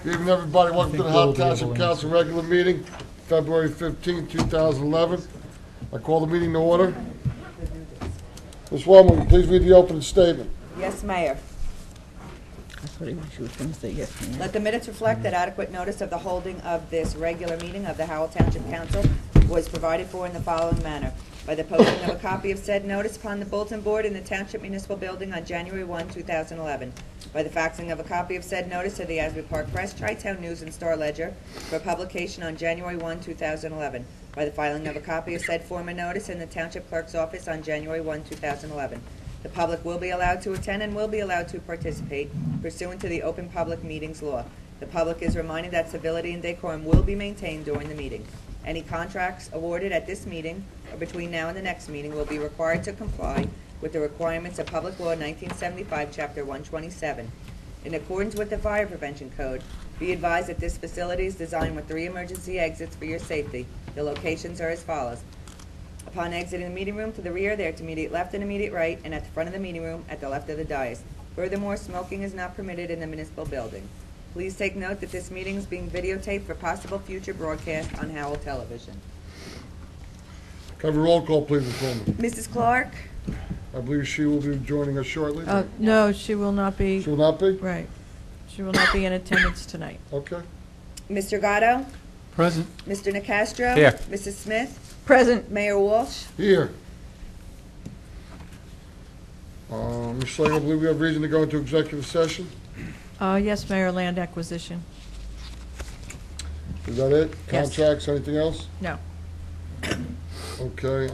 Good evening, everybody. Welcome to the Howell Township Council regular meeting, February 15, 2011. I call the meeting to order. Ms. Wellman, please read the opening statement. Yes, Mayor. I thought she was going to say yes, ma'am. Let the minutes reflect that adequate notice of the holding of this regular meeting of the Howell Township Council was provided for in the following manner. By the posting of a copy of said notice upon the bulletin board in the Township Municipal Building on January 1, 2011. By the faxing of a copy of said notice to the Asbury Park Press, Tri-Town News, and Star Ledger for publication on January 1, 2011. By the filing of a copy of said form of notice in the Township Clerk's office on January 1, 2011. The public will be allowed to attend and will be allowed to participate pursuant to the Open Public Meetings Law. The public is reminded that civility and decorum will be maintained during the meeting. Any contracts awarded at this meeting or between now and the next meeting will be required to comply with the requirements of Public Law 1975, Chapter 127. In accordance with the Fire Prevention Code, be advised that this facility is designed with 3 emergency exits for your safety. The locations are as follows. Upon exiting the meeting room to the rear, there to immediate left and immediate right, and at the front of the meeting room at the left of the dais. Furthermore, smoking is not permitted in the municipal building. Please take note that this meeting is being videotaped for possible future broadcast on Howell Television. Have a roll call, please, Ms. Wellman. Mrs. Clark? I believe she will be joining us shortly. No, she will not be. She will not be? Right. She will not be in attendance tonight. Okay. Mr. Gatto? Present. Mr. Nicastro? Here. Mrs. Smith? Present. Mayor Walsh? Here. Ms. Slager, I believe we have reason to go into executive session. Yes, Mayor, land acquisition. Is that it? Yes. Contracts, anything else? No. Okay.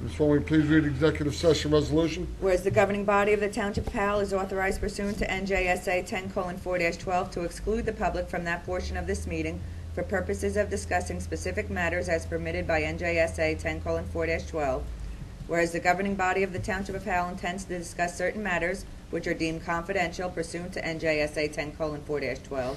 Ms. Wellman, please read the executive session resolution. Whereas the governing body of the Township of Howell is authorized pursuant to NJSA 10:4-12 to exclude the public from that portion of this meeting for purposes of discussing specific matters as permitted by NJSA 10:4-12. Whereas the governing body of the Township of Howell intends to discuss certain matters which are deemed confidential pursuant to NJSA 10:4-12.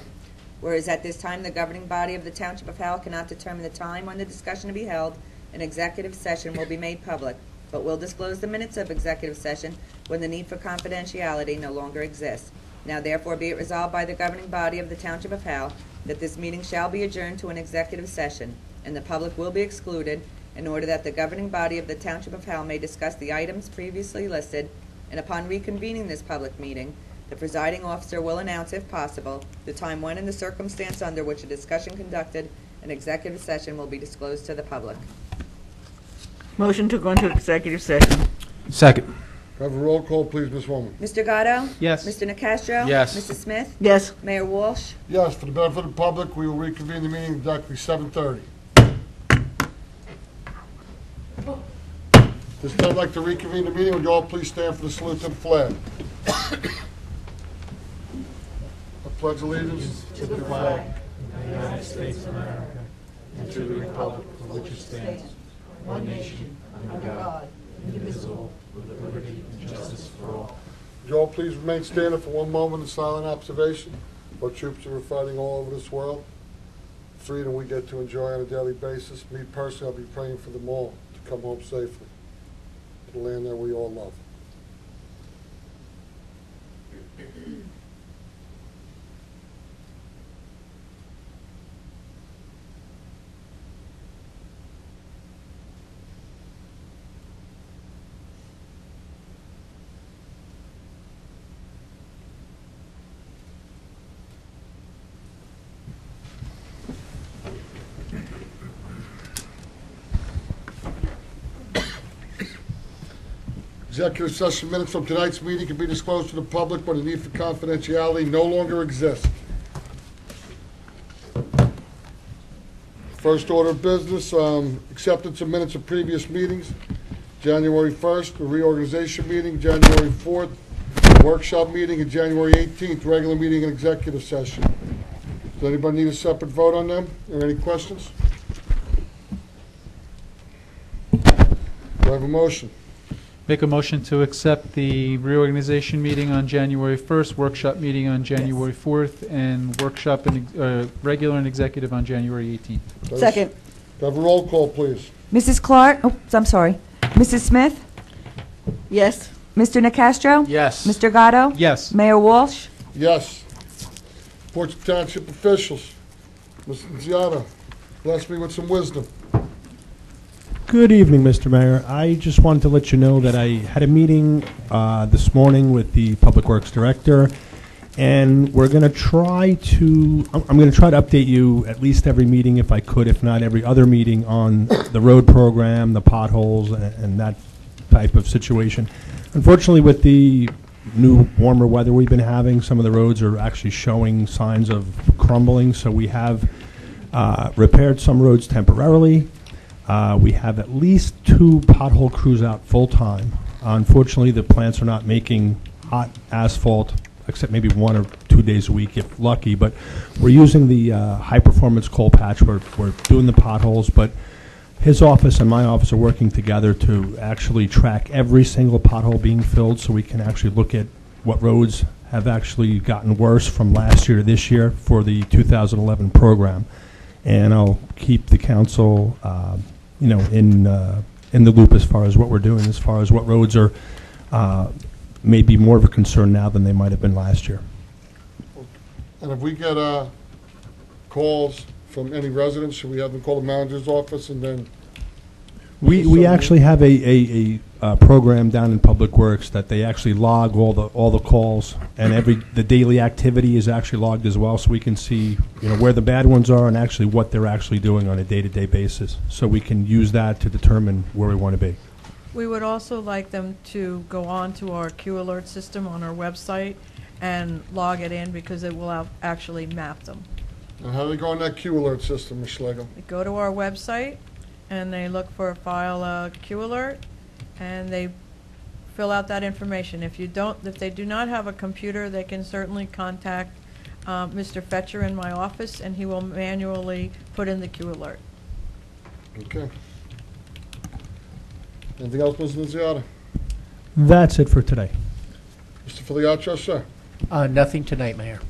Whereas at this time the governing body of the Township of Howell cannot determine the time when the discussion to be held, an executive session will be made public, but will disclose the minutes of executive session when the need for confidentiality no longer exists. Now therefore be it resolved by the governing body of the Township of Howell that this meeting shall be adjourned to an executive session, and the public will be excluded in order that the governing body of the Township of Howell may discuss the items previously listed, and upon reconvening this public meeting, the presiding officer will announce, if possible, the time when and the circumstance under which a discussion conducted in executive session will be disclosed to the public. Motion to go into executive session. Second. Have a roll call, please, Ms. Wellman. Mr. Gatto? Yes. Mr. Nicastro? Yes. Mrs. Smith? Yes. Mayor Walsh? Yes, for the benefit of the public, we will reconvene the meeting exactly 7:30. This time I'd like to reconvene the meeting. Would you all please stand for the salute to the flag? I pledge allegiance To the flag of the United States of America and to the republic for which it stands, one nation, under God, indivisible, with liberty and justice for all. Would you all please remain standing for one moment in silent observation? Our troops are fighting all over this world. Freedom we get to enjoy on a daily basis. Me personally, I'll be praying for them all to come home safely to the land that we all love. Executive session minutes from tonight's meeting can be disclosed to the public, but the need for confidentiality no longer exists. First order of business, acceptance of minutes of previous meetings. January 1st, the reorganization meeting, January 4th, workshop meeting, and January 18th, regular meeting and executive session. Does anybody need a separate vote on them, or any questions? Do I have a motion? Make a motion to accept the reorganization meeting on January 1st, workshop meeting on January 4th, and workshop and regular and executive on January 18th. Second. Do I have a roll call, please? Mrs. Clark? Oh, I'm sorry. Mrs. Smith? Yes. Mr. Nicastro? Yes. Mr. Gatto? Yes. Mayor Walsh? Yes. Reports of township officials. Mr. Ziada, bless me with some wisdom. Good evening, Mr. Mayor. I just wanted to let you know that I had a meeting this morning with the Public Works Director, and we're going to try to, I'm going to try to update you at least every meeting if I could, if not every other meeting, on the road program, the potholes, and that type of situation. Unfortunately, with the new warmer weather we've been having, some of the roads are actually showing signs of crumbling, so we have repaired some roads temporarily. We have at least 2 pothole crews out full-time. Unfortunately, the plants are not making hot asphalt, except maybe 1 or 2 days a week, if lucky. But we're using the high-performance coal patch. We're doing the potholes, but his office and my office are working together to actually track every single pothole being filled, so we can actually look at what roads have actually gotten worse from last year to this year for the 2011 program. And I'll keep the council, in the loop as far as what we're doing, as far as what roads are maybe more of a concern now than they might have been last year. And if we get calls from any residents, should we have them call the manager's office and then? We actually have a program down in Public Works that they actually log all the calls, and the daily activity is actually logged as well, so we can see where the bad ones are and actually what they're actually doing on a day-to-day basis. So we can use that to determine where we want to be. We would also like them to go on to our Q alert system on our website and log it in, because it will actually map them. And how do they go on that Q alert system, Ms. Schlegel? They go to our website and they look for a file Q alert, and they fill out that information. If they do not have a computer, they can certainly contact Mr. Fetcher in my office, and he will manually put in the Q alert. Okay. Anything else, Ms. Nunziata? That's it for today. Mr. Filiatro, sir? Nothing tonight, Mayor.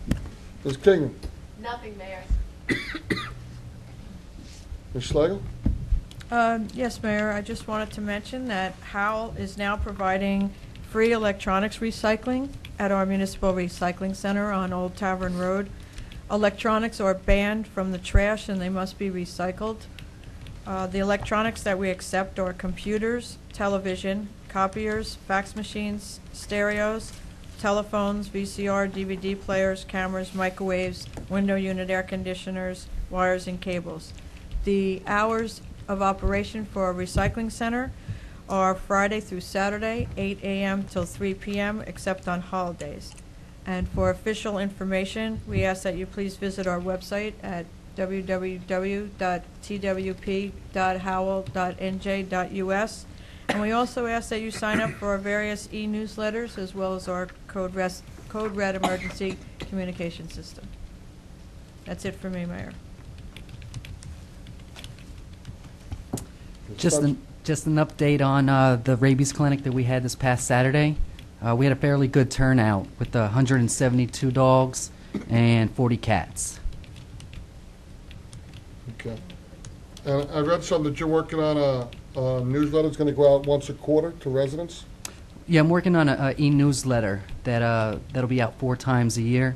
Ms. Kingman? Nothing, Mayor. Ms. Schlegel? Yes, Mayor, I just wanted to mention that Howell is now providing free electronics recycling at our municipal recycling center on Old Tavern Road. Electronics are banned from the trash and they must be recycled. The electronics that we accept are computers, television, copiers, fax machines, stereos, telephones, VCR, DVD players, cameras, microwaves, window unit air conditioners, wires, and cables. The hours of operation for our recycling center are Friday through Saturday, 8 a.m. till 3 p.m., except on holidays. And for official information, we ask that you please visit our website at www.twp.howell.nj.us. And we also ask that you sign up for our various e-newsletters as well as our Code Red emergency communication system. That's it for me, Mayor. Just an update on the rabies clinic that we had this past Saturday. We had a fairly good turnout with 172 dogs and 40 cats. Okay. And I read something that you're working on a newsletter that's going to go out once a quarter to residents? Yeah, I'm working on an e-newsletter that'll be out 4 times a year,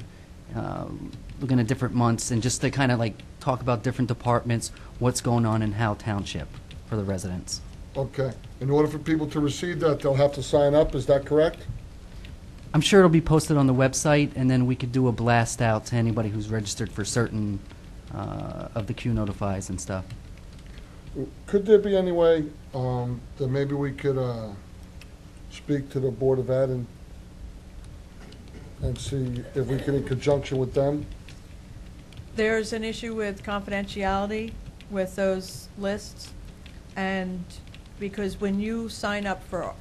looking at different months, and just to kind of like talk about different departments, what's going on in Howell Township for the residents. Okay. In order for people to receive that, they'll have to sign up, is that correct? I'm sure it'll be posted on the website, and then we could do a blast out to anybody who's registered for certain of the Q notifies and stuff. Could there be any way that maybe we could speak to the Board of Ed and see if we can, in conjunction with them? There's an issue with confidentiality with those lists, and because when you sign up for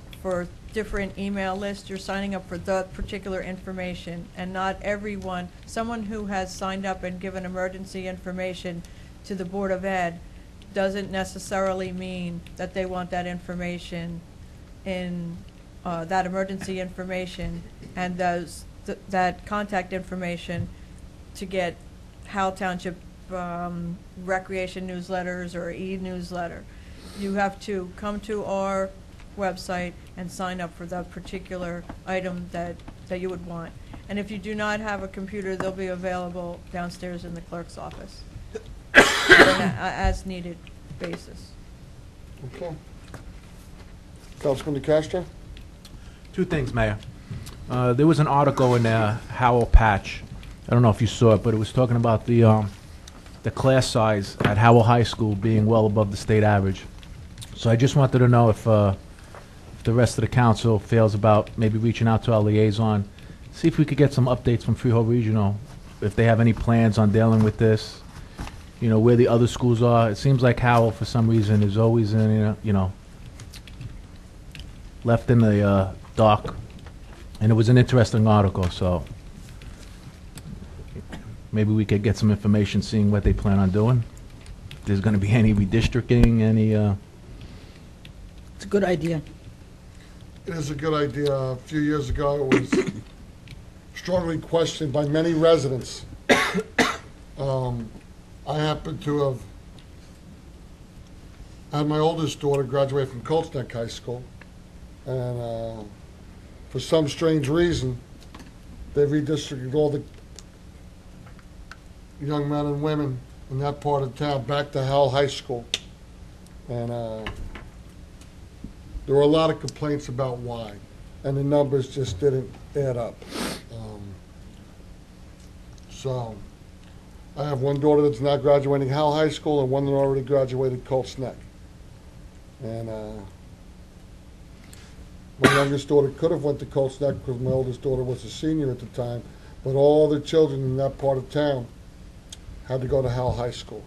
different email lists, you're signing up for the particular information, and not everyone. Someone who has signed up and given emergency information to the Board of Ed doesn't necessarily mean that they want that information in that emergency information and that contact information to get Howell Township recreation newsletters or e-newsletter. You have to come to our website and sign up for that particular item that you would want. And if you do not have a computer, they'll be available downstairs in the clerk's office on an as-needed basis. Okay. Councilman DeCastro? Two things, Mayor. There was an article in Howell Patch. I don't know if you saw it, but it was talking about the class size at Howell High School being well above the state average. So I just wanted to know if the rest of the council feels about maybe reaching out to our liaison, see if we could get some updates from Freehold Regional, if they have any plans on dealing with this, you know, where the other schools are. It seems like Howell, for some reason, is always in, left in the dark. And it was an interesting article, so maybe we could get some information, seeing what they plan on doing. If there's going to be any redistricting, any... It's a good idea. It is a good idea. A few years ago, it was strongly questioned by many residents. I happen to have had my oldest daughter graduate from Colts Neck High School, and for some strange reason, they redistricted all the young men and women in that part of town back to Howell High School. And there were a lot of complaints about why, and the numbers just didn't add up. So I have one daughter that's now graduating Howell High School and one that already graduated Colts Neck. And my youngest daughter could have went to Colts Neck because my oldest daughter was a senior at the time, but all the children in that part of town had to go to Howell High School.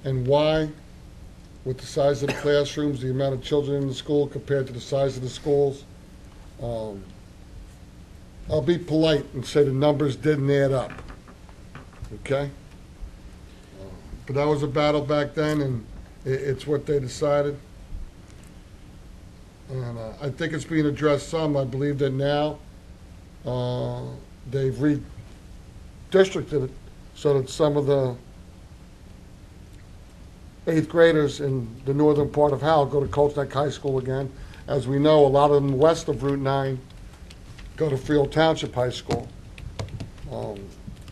And why? With the size of the classrooms, the amount of children in the school compared to the size of the schools. I'll be polite and say the numbers didn't add up. Okay? But that was a battle back then, and it's what they decided. And I think it's being addressed some. I believe that now they've redistricted it so that some of the 8th graders in the northern part of Howell go to Colts Neck High School again. As we know, a lot of them west of Route 9 go to Freehold Township High School.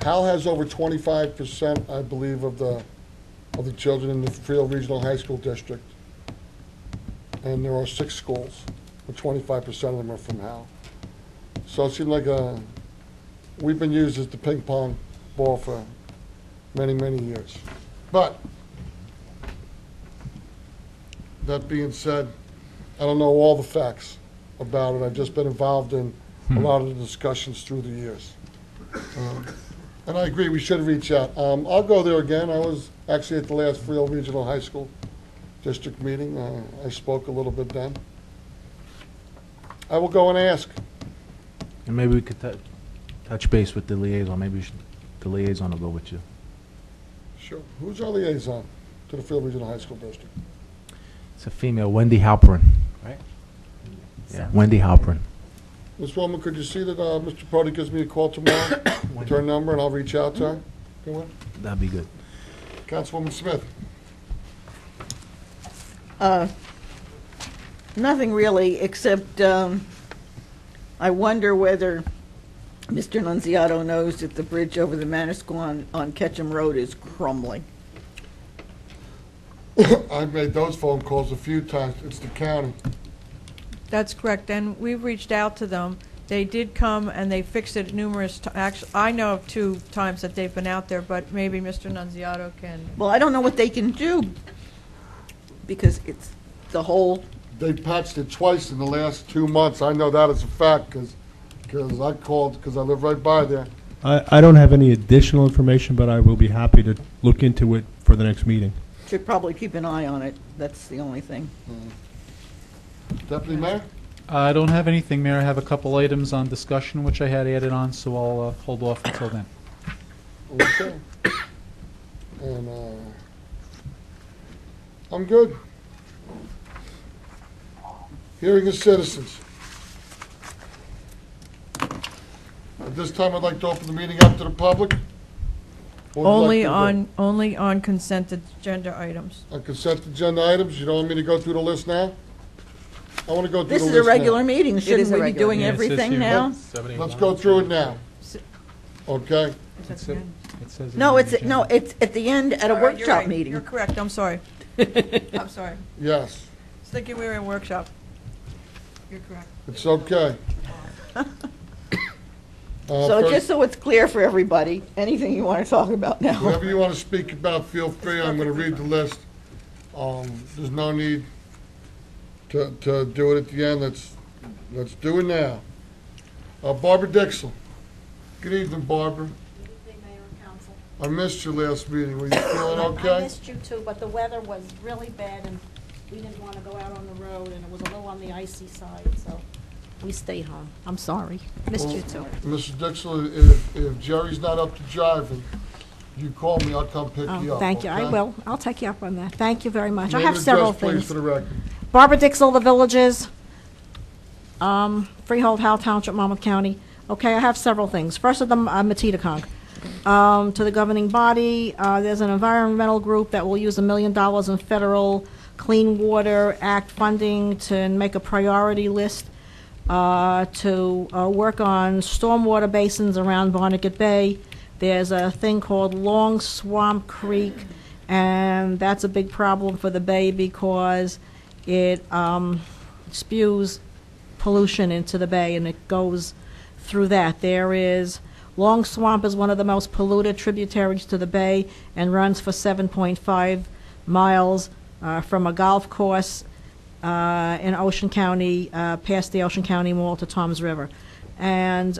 Howell has over 25%, I believe, of the children in the Freehold Regional High School District. And there are 6 schools, but 25% of them are from Howell. So it seemed like we've been used as the ping pong ball for many, many years. But that being said, I don't know all the facts about it. I've just been involved in a lot of the discussions through the years. And I agree, we should reach out. I'll go there again. I was actually at the last Freehold Regional High School District meeting. I spoke a little bit then. I will go and ask. And maybe we could touch base with the liaison. Maybe the liaison will go with you. Sure. Who's our liaison to the Freehold Regional High School District? It's a female, Wendy Halperin. Right? Yeah, Wendy Halperin. Ms. Wilman, could you see that Mr. Brody gives me a call tomorrow with her number, and I'll reach out to her? Go on. That'd be good. Councilwoman Smith. Nothing really, except I wonder whether Mr. Nunziato knows that the bridge over the Manor School on Ketchum Road is crumbling. I've made those phone calls a few times. It's the county. That's correct, and we've reached out to them. They did come and they fixed it numerous times. Actually, I know of 2 times that they've been out there, but maybe Mr. Nunziato can. Well, I don't know what they can do, because it's the whole, They patched it twice in the last 2 months. I know that as a fact because I called because I live right by there. I don't have any additional information, but I will be happy to look into it for the next meeting. should probably keep an eye on it. That's the only thing. Deputy Mayor? I don't have anything, Mayor. I have a couple items on discussion which I had added on, so I'll hold off until then. Okay. And I'm good. Hearing of citizens. At this time, I'd like to open the meeting up to the public. What would you like to do? Only on consent agenda items. On consent agenda items, you don't want me to go through the list now? I want to go through This the is list a regular now. meeting. Shouldn't is a we be regular doing Yeah, it says everything here. now? Let's go through it now. okay? It says it No, on it's, the no, agenda. it's at the end at a All right, you're workshop right. meeting. You're correct, I'm sorry. I'm sorry. Yes, I was thinking we were in workshop. You're correct. it's okay. So First- just so it's clear for everybody, anything you want to talk about now. Whatever you want to speak about, feel free. I'm going to read the list. There's no need to do it at the end. Let's do it now. Barbara Dixell. Good evening, Barbara. Good evening, Mayor and Council. I missed your last meeting. Were you feeling I okay? missed you too, but the weather was really bad and we didn't want to go out on the road and it was a little on the icy side, so we stayed home. I'm sorry. Missed you too. Mrs. Dixell, if Jerry's not up to driving, you call me, I'll come pick you Oh, up. thank you. I okay? will. I'll take you up on that. Thank you very much. I Name have and several address, please, things. for the record. Barbara Dixell, The Villages, Freehold, Howell Township, Monmouth County. Okay, I have several things. First of them, Matitaconk. To the governing body, there's an environmental group that will use $1 million in federal Clean Water Act funding to make a priority list to work on stormwater basins around Barnegat Bay. There's a thing called Long Swamp Creek, and that's a big problem for the bay because it spews pollution into the bay, and it goes through that. There is Long Swamp is one of the most polluted tributaries to the bay and runs for 7.5 miles from a golf course in Ocean County, past the Ocean County Mall to Toms River. And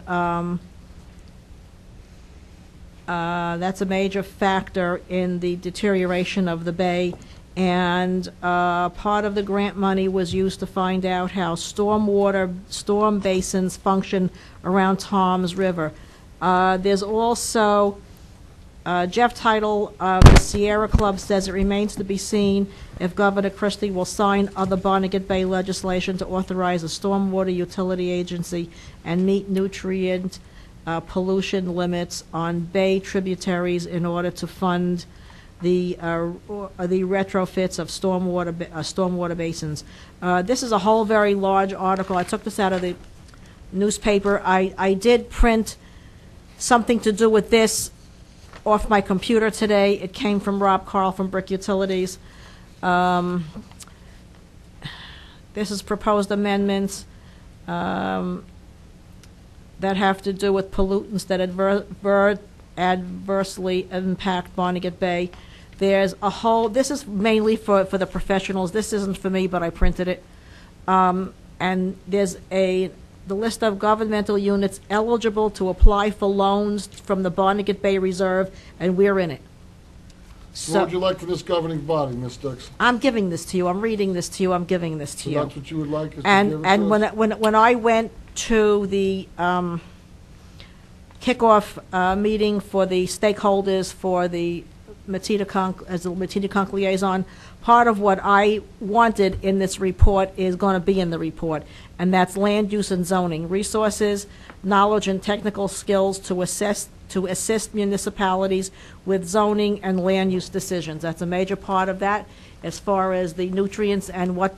that's a major factor in the deterioration of the bay. And part of the grant money was used to find out how storm basins function around Toms River. There's also Jeff Title of the Sierra Club says it remains to be seen if Governor Christie will sign other Barnegat Bay legislation to authorize a stormwater utility agency and meet nutrient pollution limits on bay tributaries in order to fund the retrofits of stormwater basins. This is a whole very large article. I took this out of the newspaper. I did print something to do with this off my computer today. It came from Rob Carl from Brick Utilities. This is proposed amendments that have to do with pollutants that adversely impact Barnegat Bay. There's a whole, this is mainly for the professionals. This isn't for me, but I printed it. And there's the list of governmental units eligible to apply for loans from the Barnegat Bay Reserve, and we're in it. What So would you like for this governing body, Ms. Dixell? I'm giving this to you. I'm reading this to you. I'm giving this to So you. that's what you would like, is to give it And to when us? when I went to the kickoff meeting for the stakeholders for the Matitaconk, as the Matitaconk liaison, part of what I wanted in this report is going to be in the report, and that's land use and zoning, resources, knowledge, and technical skills to assist municipalities with zoning and land use decisions. That's a major part of that, as far as the nutrients and what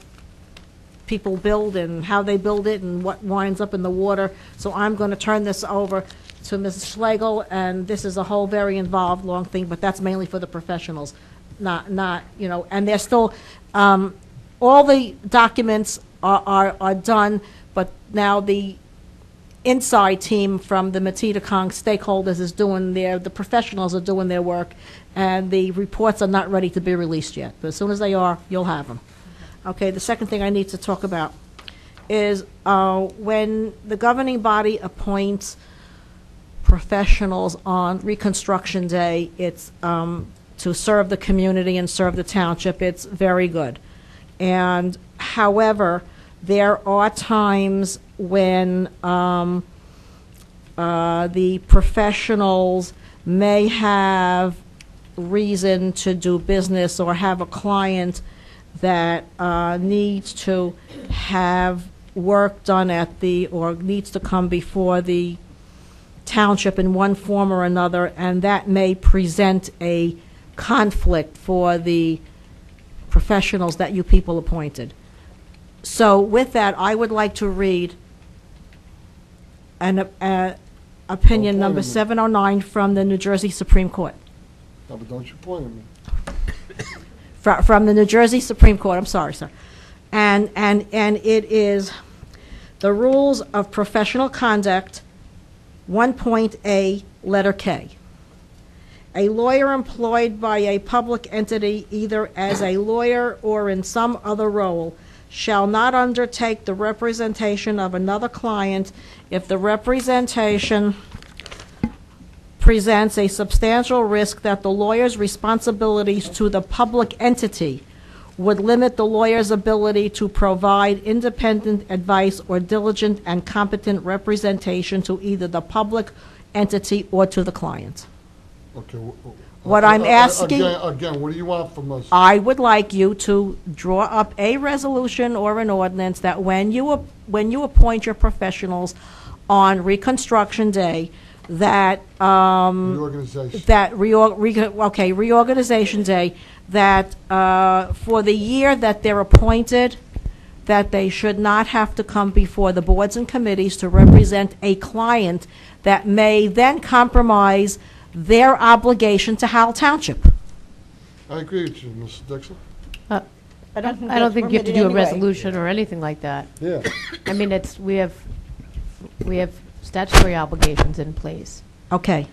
people build and how they build it and what winds up in the water. So I'm going to turn this over to Mrs. Schlegel, and this is a whole very involved, long thing, but that's mainly for the professionals, not you know, and they're still, all the documents are done, but now the inside team from the Matitaconk stakeholders is doing the professionals are doing their work, and the reports are not ready to be released yet, but as soon as they are, you'll have them. Okay, the second thing I need to talk about is when the governing body appoints professionals on Reconstruction Day, it's to serve the community and serve the township. It's very good. And however, there are times when the professionals may have reason to do business or have a client that needs to have work done at or needs to come before the township in one form or another, and that may present a conflict for the professionals that you people appointed. So with that, I would like to read opinion Don't number point at me. 709 from the New Jersey Supreme Court. No, but don't you point at me. From the New Jersey Supreme Court, I'm sorry, sir. And it is the Rules of Professional Conduct, 1.A, letter K. A lawyer employed by a public entity, either as a lawyer or in some other role, shall not undertake the representation of another client if the representation presents a substantial risk that the lawyer's responsibilities to the public entity would limit the lawyer's ability to provide independent advice or diligent and competent representation to either the public entity or to the client. Okay. What I'm asking- Again, what do you want from us? I would like you to draw up a resolution or an ordinance that when you appoint your professionals on Reconstruction Day, that Reorganization. reorganization day, that for the year that they're appointed, that they should not have to come before the boards and committees to represent a client that may then compromise their obligation to Howell Township. I agree with you, Mrs. Dixon. I don't think you have to do a resolution or anything like that. Yeah. I mean, we have statutory obligations in place. Okay.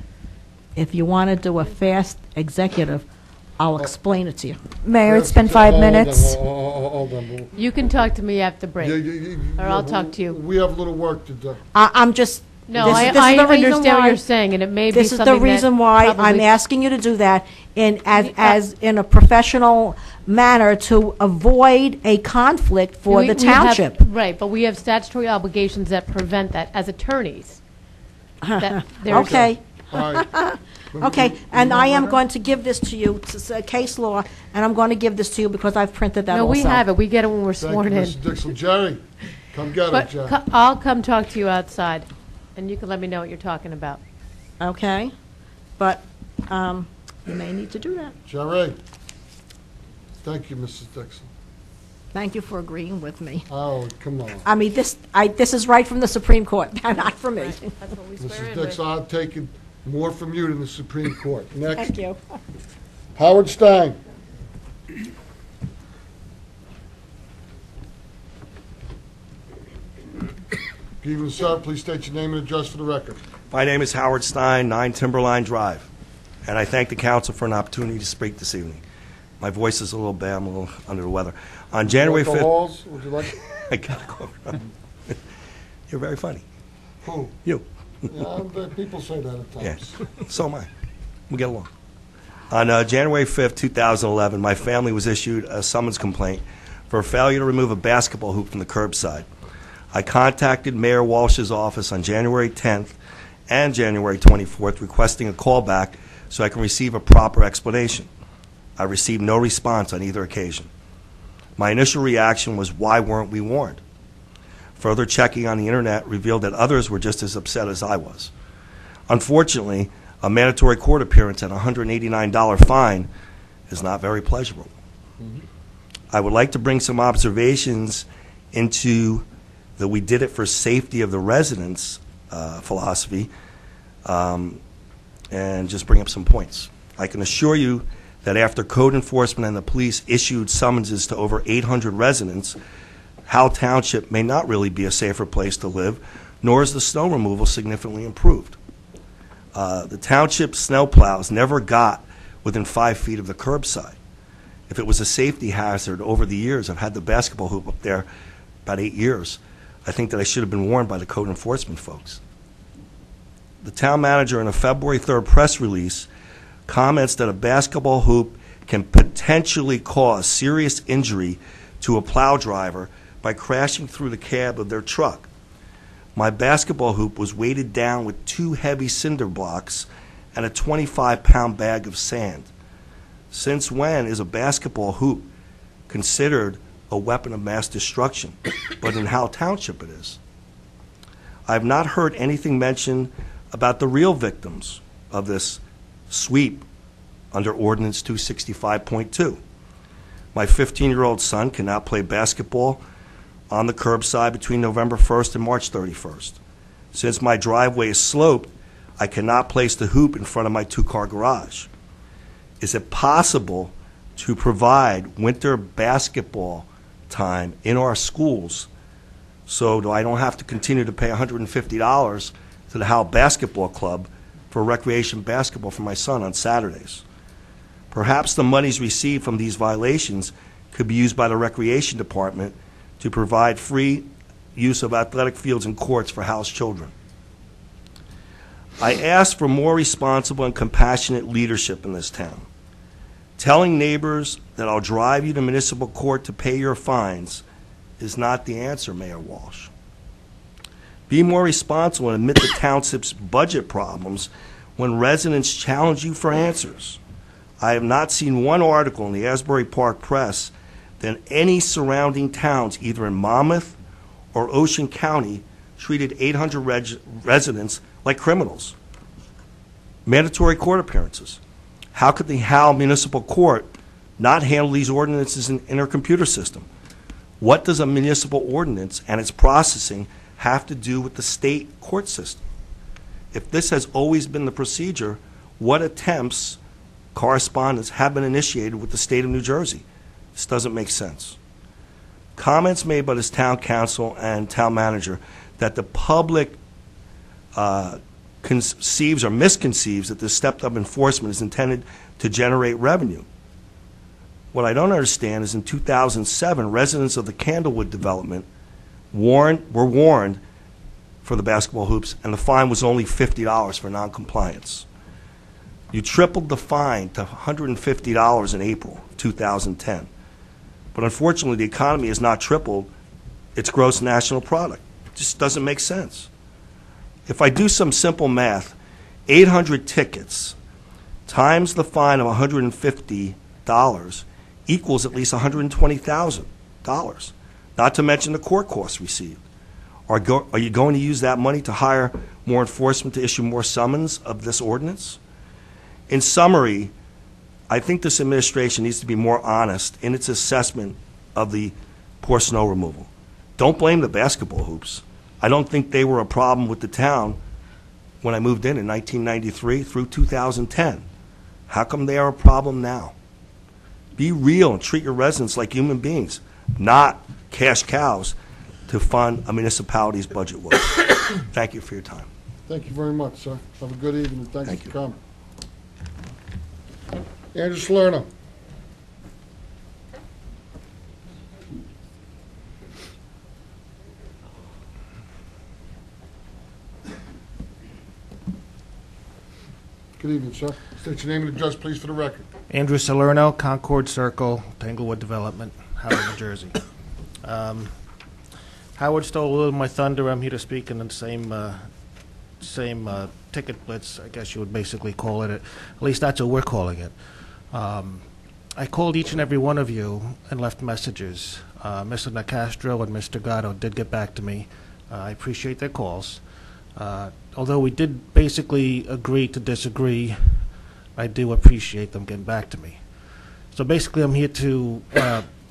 If you want to do a fast executive, I'll explain it to you. Mayor, it's been 5 minutes. Hold on. You can talk to me after break. Or I'll talk to you. We have a little work to do. I'm just, No, this I is the reason understand what why- you're saying, and it may be this is something the reason why I'm probably- asking you to do that as in a professional manner to avoid a conflict for We- the we have- township. Right, but we have statutory obligations that prevent that as attorneys. That there's- Okay, All right. okay, and I am going to give this to you, it's a case law, and I'm going to give this to you because I've printed that No, also. we have it. We get it when we're Thank sworn you, in. Mrs. Dixon. Jerry, come get it, But Jerry. I'll come talk to you outside, and you can let me know what you're talking about. Okay, but you may need to do that. Jerry. Thank you, Mrs. Dixon. Thank you for agreeing with me. Oh, come on. I mean, this is right from the Supreme Court, not from me. That's what we swear Mrs. in with. Dixon, I've taken more from you than the Supreme Court. Next, Thank you. Howard Stein. Good evening, sir. Please state your name and address for the record. My name is Howard Stein, 9 Timberline Drive, and I thank the council for an opportunity to speak this evening. My voice is a little bad, I'm a little under the weather. On January 5th... Alcohols, would you like? I gotta go. You're very funny. Who? You. Yeah, people say that at Yeah, times. so am I. We get along. On January 5th, 2011, my family was issued a summons complaint for failure to remove a basketball hoop from the curbside. I contacted Mayor Walsh's office on January 10th and January 24th requesting a callback so I can receive a proper explanation. I received no response on either occasion. My initial reaction was, why weren't we warned? Further checking on the internet revealed that others were just as upset as I was. Unfortunately, a mandatory court appearance and a $189 fine is not very pleasurable. I would like to bring some observations into the we did it for safety of the residents philosophy and just bring up some points. I can assure you that after code enforcement and the police issued summonses to over 800 residents, Howell Township may not really be a safer place to live, nor is the snow removal significantly improved. The township snow plows never got within 5 feet of the curbside. If it was a safety hazard over the years, I've had the basketball hoop up there about 8 years. I think that I should have been warned by the code enforcement folks. The town manager in a February 3rd press release comments that a basketball hoop can potentially cause serious injury to a plow driver by crashing through the cab of their truck. My basketball hoop was weighted down with 2 heavy cinder blocks and a 25-pound bag of sand. Since when is a basketball hoop considered a weapon of mass destruction? But in Howell Township it is. I have not heard anything mentioned about the real victims of this sweep under Ordinance 265.2. My 15-year-old son cannot play basketball on the curbside between November 1st and March 31st. Since my driveway is sloped, I cannot place the hoop in front of my two-car garage. Is it possible to provide winter basketball time in our schools so I don't have to continue to pay $150 to the Howell Basketball Club for recreation basketball for my son on Saturdays? Perhaps the monies received from these violations could be used by the Recreation Department to provide free use of athletic fields and courts for Howell's children. I ask for more responsible and compassionate leadership in this town. Telling neighbors that I'll drive you to municipal court to pay your fines is not the answer, Mayor Walsh. Be more responsible and admit the township's budget problems when residents challenge you for answers. I have not seen one article in the Asbury Park Press that any surrounding towns, either in Monmouth or Ocean County, treated 800 residents like criminals. Mandatory court appearances. How could the Howell Municipal Court not handle these ordinances in their computer system? What does a municipal ordinance and its processing have to do with the state court system? If this has always been the procedure, what attempts, correspondence have been initiated with the state of New Jersey? This doesn't make sense. Comments made by this town council and town manager that the public conceives or misconceives that this stepped-up enforcement is intended to generate revenue. What I don't understand is in 2007, residents of the Candlewood development were warned for the basketball hoops, and the fine was only $50 for noncompliance. You tripled the fine to $150 in April 2010. But unfortunately, the economy has not tripled its gross national product. It just doesn't make sense. If I do some simple math, 800 tickets times the fine of $150 equals at least $120,000, not to mention the court costs received. Are you going to use that money to hire more enforcement to issue more summons of this ordinance? In summary, I think this administration needs to be more honest in its assessment of the poor snow removal. Don't blame the basketball hoops. I don't think they were a problem with the town when I moved in 1993 through 2010. How come they are a problem now? Be real and treat your residents like human beings, not cash cows to fund a municipality's budget work. Thank you for your time. Thank you very much, sir. Have a good evening. Thanks Thank for you. coming. Andrew Salerno. Good evening, sir. State your name and address, please, for the record. Andrew Salerno, Concord Circle, Tanglewood Development, Howell, New Jersey. Howard stole a little of my thunder. I'm here to speak in the same ticket blitz, I guess you would basically call it. At least that's what we're calling it. I called each and every one of you and left messages. Mr. Nicastro and Mr. Gatto did get back to me. I appreciate their calls. Although we did basically agree to disagree, I do appreciate them getting back to me. So basically I'm here to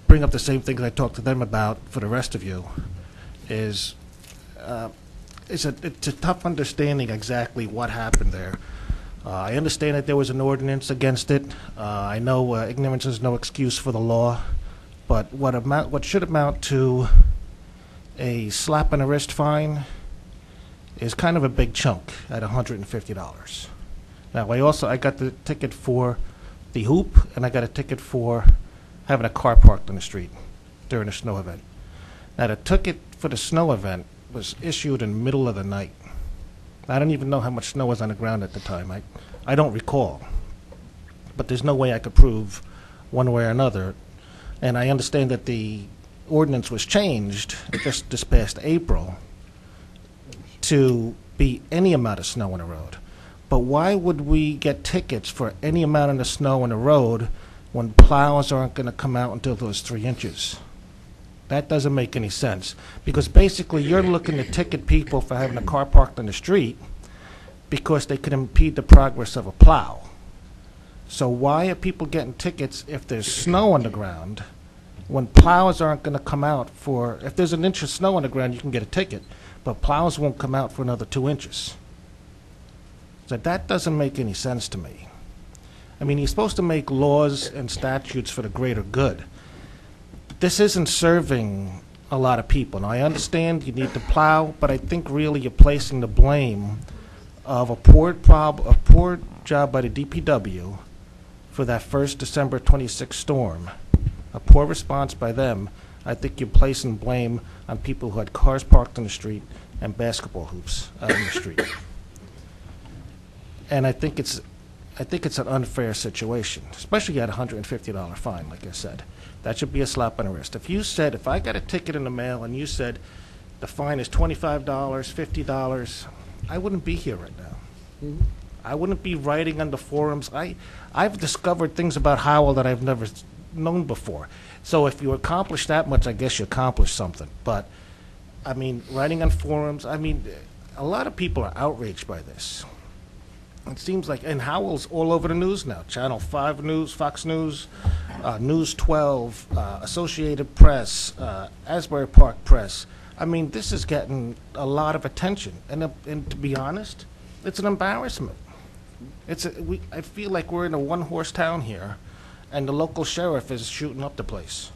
bring up the same things I talked to them about for the rest of you. It's a tough understanding exactly what happened there. I understand that there was an ordinance against it. I know ignorance is no excuse for the law, but what should amount to a slap on the wrist fine is kind of a big chunk at $150. Now, I got the ticket for the hoop, and I got a ticket for having a car parked on the street during a snow event. Now, the ticket for the snow event was issued in the middle of the night. I don't even know how much snow was on the ground at the time. I don't recall. But there's no way I could prove one way or another. And I understand that the ordinance was changed just this past April to be any amount of snow on the road. But why would we get tickets for any amount of snow on the road when plows aren't going to come out until those 3 inches? That doesn't make any sense, because basically you're looking to ticket people for having a car parked on the street because they could impede the progress of a plow. So why are people getting tickets if there's snow on the ground when plows aren't going to come out for, if there's an inch of snow on the ground, you can get a ticket, but plows won't come out for another 2 inches. So that doesn't make any sense to me. I mean, you're supposed to make laws and statutes for the greater good. This isn't serving a lot of people. Now, I understand you need to plow, but I think really you're placing the blame of a poor job by the DPW for that first December 26th storm, a poor response by them. I think you're placing blame on people who had cars parked on the street and basketball hoops out in the street. And I think it's an unfair situation, especially at a $150 fine, like I said. That should be a slap on the wrist. If I got a ticket in the mail and you said the fine is $25, $50, I wouldn't be here right now. I wouldn't be writing on the forums. I've discovered things about Howell that I've never known before. So if you accomplish that much, I guess you accomplished something. But, I mean, writing on forums, I mean, a lot of people are outraged by this. It seems like, and Howell's all over the news now. Channel 5 News, Fox News, News 12, Associated Press, Asbury Park Press. I mean, this is getting a lot of attention. And to be honest, it's an embarrassment. I feel like we're in a one-horse town here, and the local sheriff is shooting up the place.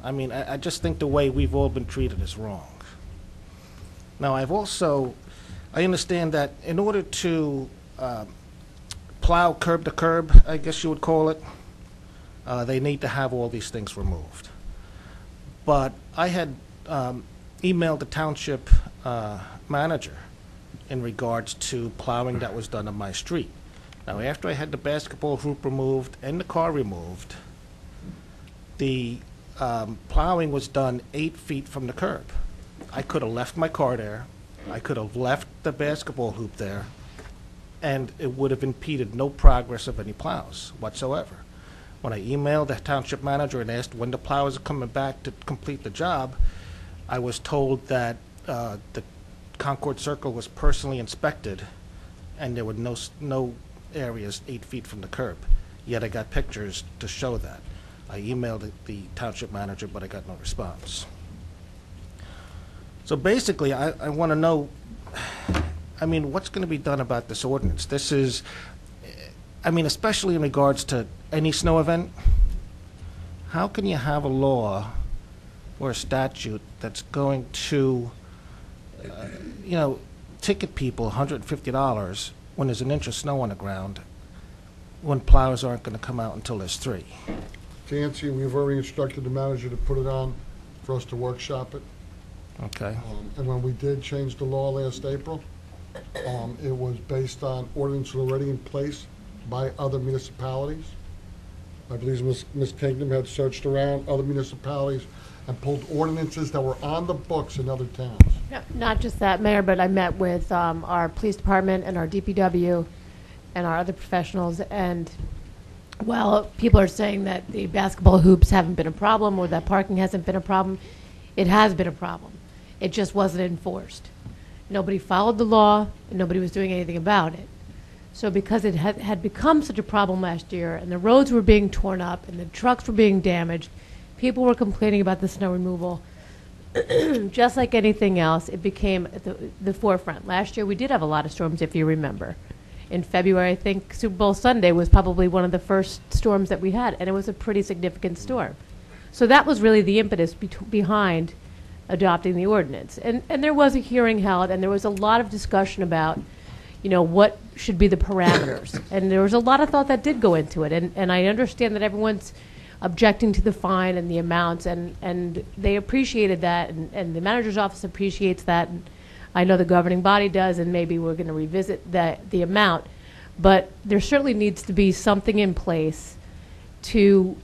I mean, I just think the way we've all been treated is wrong. Now, I understand that in order to plow curb to curb, I guess you would call it, they need to have all these things removed. But I had emailed the township manager in regards to plowing that was done on my street. Now, after I had the basketball hoop removed and the car removed, the plowing was done 8 feet from the curb. I could have left my car there. I could have left the basketball hoop there, and it would have impeded no progress of any plows whatsoever. When I emailed the township manager and asked when the plows are coming back to complete the job, I was told that the Concord Circle was personally inspected, and there were no areas 8 feet from the curb. Yet I got pictures to show that. I emailed the township manager, but I got no response. So basically, I want to know, I mean, what's going to be done about this ordinance? This is, I mean, especially in regards to any snow event, how can you have a law or a statute that's going to, ticket people $150 when there's an inch of snow on the ground, when plows aren't going to come out until there's 3? Nancy, we've already instructed the manager to put it on for us to workshop it. Okay. And when we did change the law last April, it was based on ordinances already in place by other municipalities. I believe Ms. Kingdom had searched around other municipalities and pulled ordinances that were on the books in other towns. Not just that, Mayor, but I met with our police department and our DPW and our other professionals, and while people are saying that the basketball hoops haven't been a problem or that parking hasn't been a problem, it has been a problem. It just wasn't enforced. Nobody followed the law, and nobody was doing anything about it. So because it had become such a problem last year, and the roads were being torn up, and the trucks were being damaged, people were complaining about the snow removal. Just like anything else, it became the forefront. Last year, we did have a lot of storms, if you remember. In February, I think Super Bowl Sunday was probably one of the first storms that we had, and it was a pretty significant storm. So that was really the impetus behind adopting the ordinance. And there was a hearing held, and there was a lot of discussion about, what should be the parameters. And there was a lot of thought that did go into it. And I understand that everyone's objecting to the fine and the amounts, and they appreciated that, and the manager's office appreciates that. And I know the governing body does, and maybe we're going to revisit the amount. But there certainly needs to be something in place to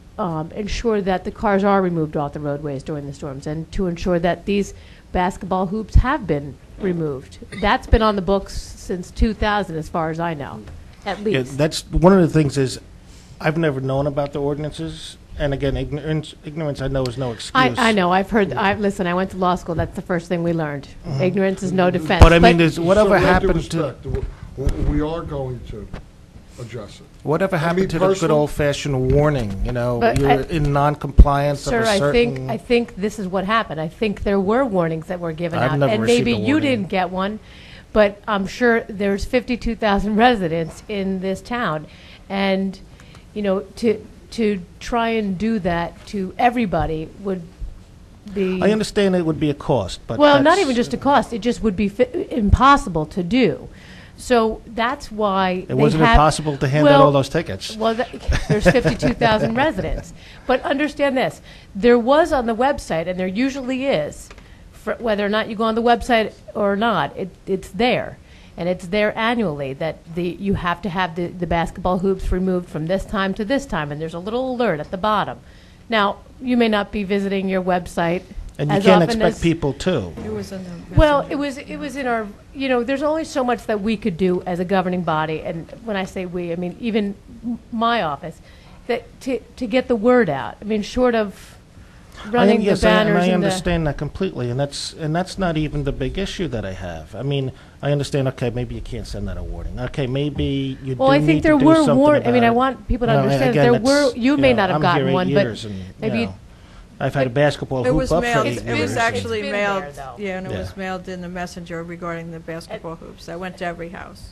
ensure that the cars are removed off the roadways during the storms, and to ensure that these basketball hoops have been removed. That's been on the books since 2000, as far as I know, at least. Yeah, that's one of the things is I've never known about the ordinances, and again, ignorance I know is no excuse. I know. I've heard. Listen, I went to law school. That's the first thing we learned. Ignorance is no defense. But I mean, there's whatever So, with due happened to respect, we are going to address it. whatever happened to the good personally- old-fashioned warning. But You're in non-compliance of Sir, a I certain. think this is what happened. I think there were warnings that were given I've out, never and received maybe a you warning. didn't get one, but I'm sure there's 52,000 residents in this town. And, you know, to try and do that to everybody would be... I understand it would be a cost, but Well, not that's- even just a cost, it just would be impossible to do. So that's why It wasn't impossible to hand out all those tickets. Well, there's 52,000 residents. But understand this, there was on the website, and there usually is, for whether or not you go on the website or not, it's there. And it's there annually, that you have to have the basketball hoops removed from this time to this time, and there's a little alert at the bottom. Now, you may not be visiting your website And you as can't often expect as- people to. It was in the Well, messenger. it was in our, you know, there's only so much that we could do as a governing body, and when I say we, I mean even my office, that to get the word out. I mean, short of running the Yes, banners and I and the... understand that completely, and that's not even the big issue that I have. I mean, I understand, okay, maybe you can't send that a warning. Okay, maybe you Well, do I need think to there do were something warnings. I mean, about I it. want people to No, understand again, that there were, that's- you may know, not have I'm gotten here 8 one, but years and, maybe you know, I've had a basketball It hoop was up for mailed, 8 it years. was and- actually It's been mailed, there, though. yeah, and it Yeah. was mailed in the messenger regarding the basketball hoops. I went to every house.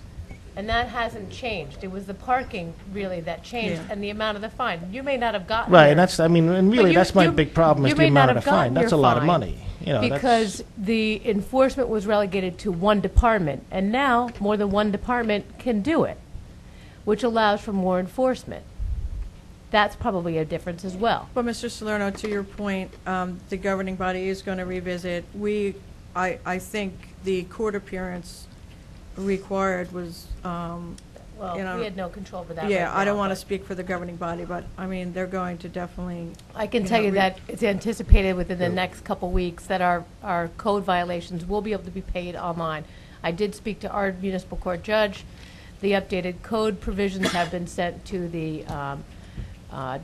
And that hasn't changed. It was the parking, really, that changed, Yeah. and the amount of the fine. You may not have gotten Right, yours. and that's, I mean, and really, you- that's my you- big problem, is you the may not amount of the have fine. gotten That's a your lot of fine money, you know, that's... Because the enforcement was relegated to one department, and now more than one department can do it, which allows for more enforcement. That's probably a difference as well. But Mr. Salerno, to your point, the governing body is going to revisit. I think the court appearance required was, Well, You know, we had no control over that. yeah, right I don't now, want to but speak for the governing body, but, I mean, they're going to definitely, I can you tell know, you that it's anticipated within the next couple weeks that our code violations will be able to be paid online. I did speak to our municipal court judge. The updated code provisions have been sent to the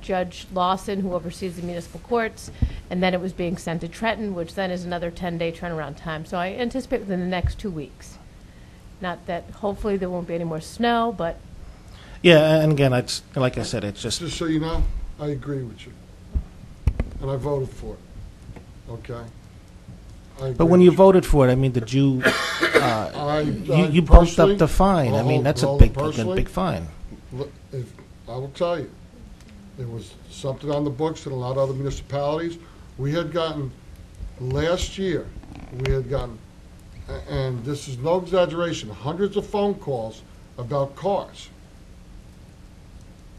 Judge Lawson, who oversees the municipal courts, and then it was being sent to Trenton, which then is another 10-day turnaround time. So I anticipate within the next 2 weeks. Not that, hopefully there won't be any more snow, but Yeah, and again, it's, like I said, it's just, Just so you know, I agree with you. And I voted for it. Okay? I but agree when you with voted for it, I mean, did you, you bumped personally- up the fine. I mean, Hold- that's a hold big, personally, big fine. Look, I will tell you, there was something on the books in a lot of other municipalities. We had gotten, last year, and this is no exaggeration, hundreds of phone calls about cars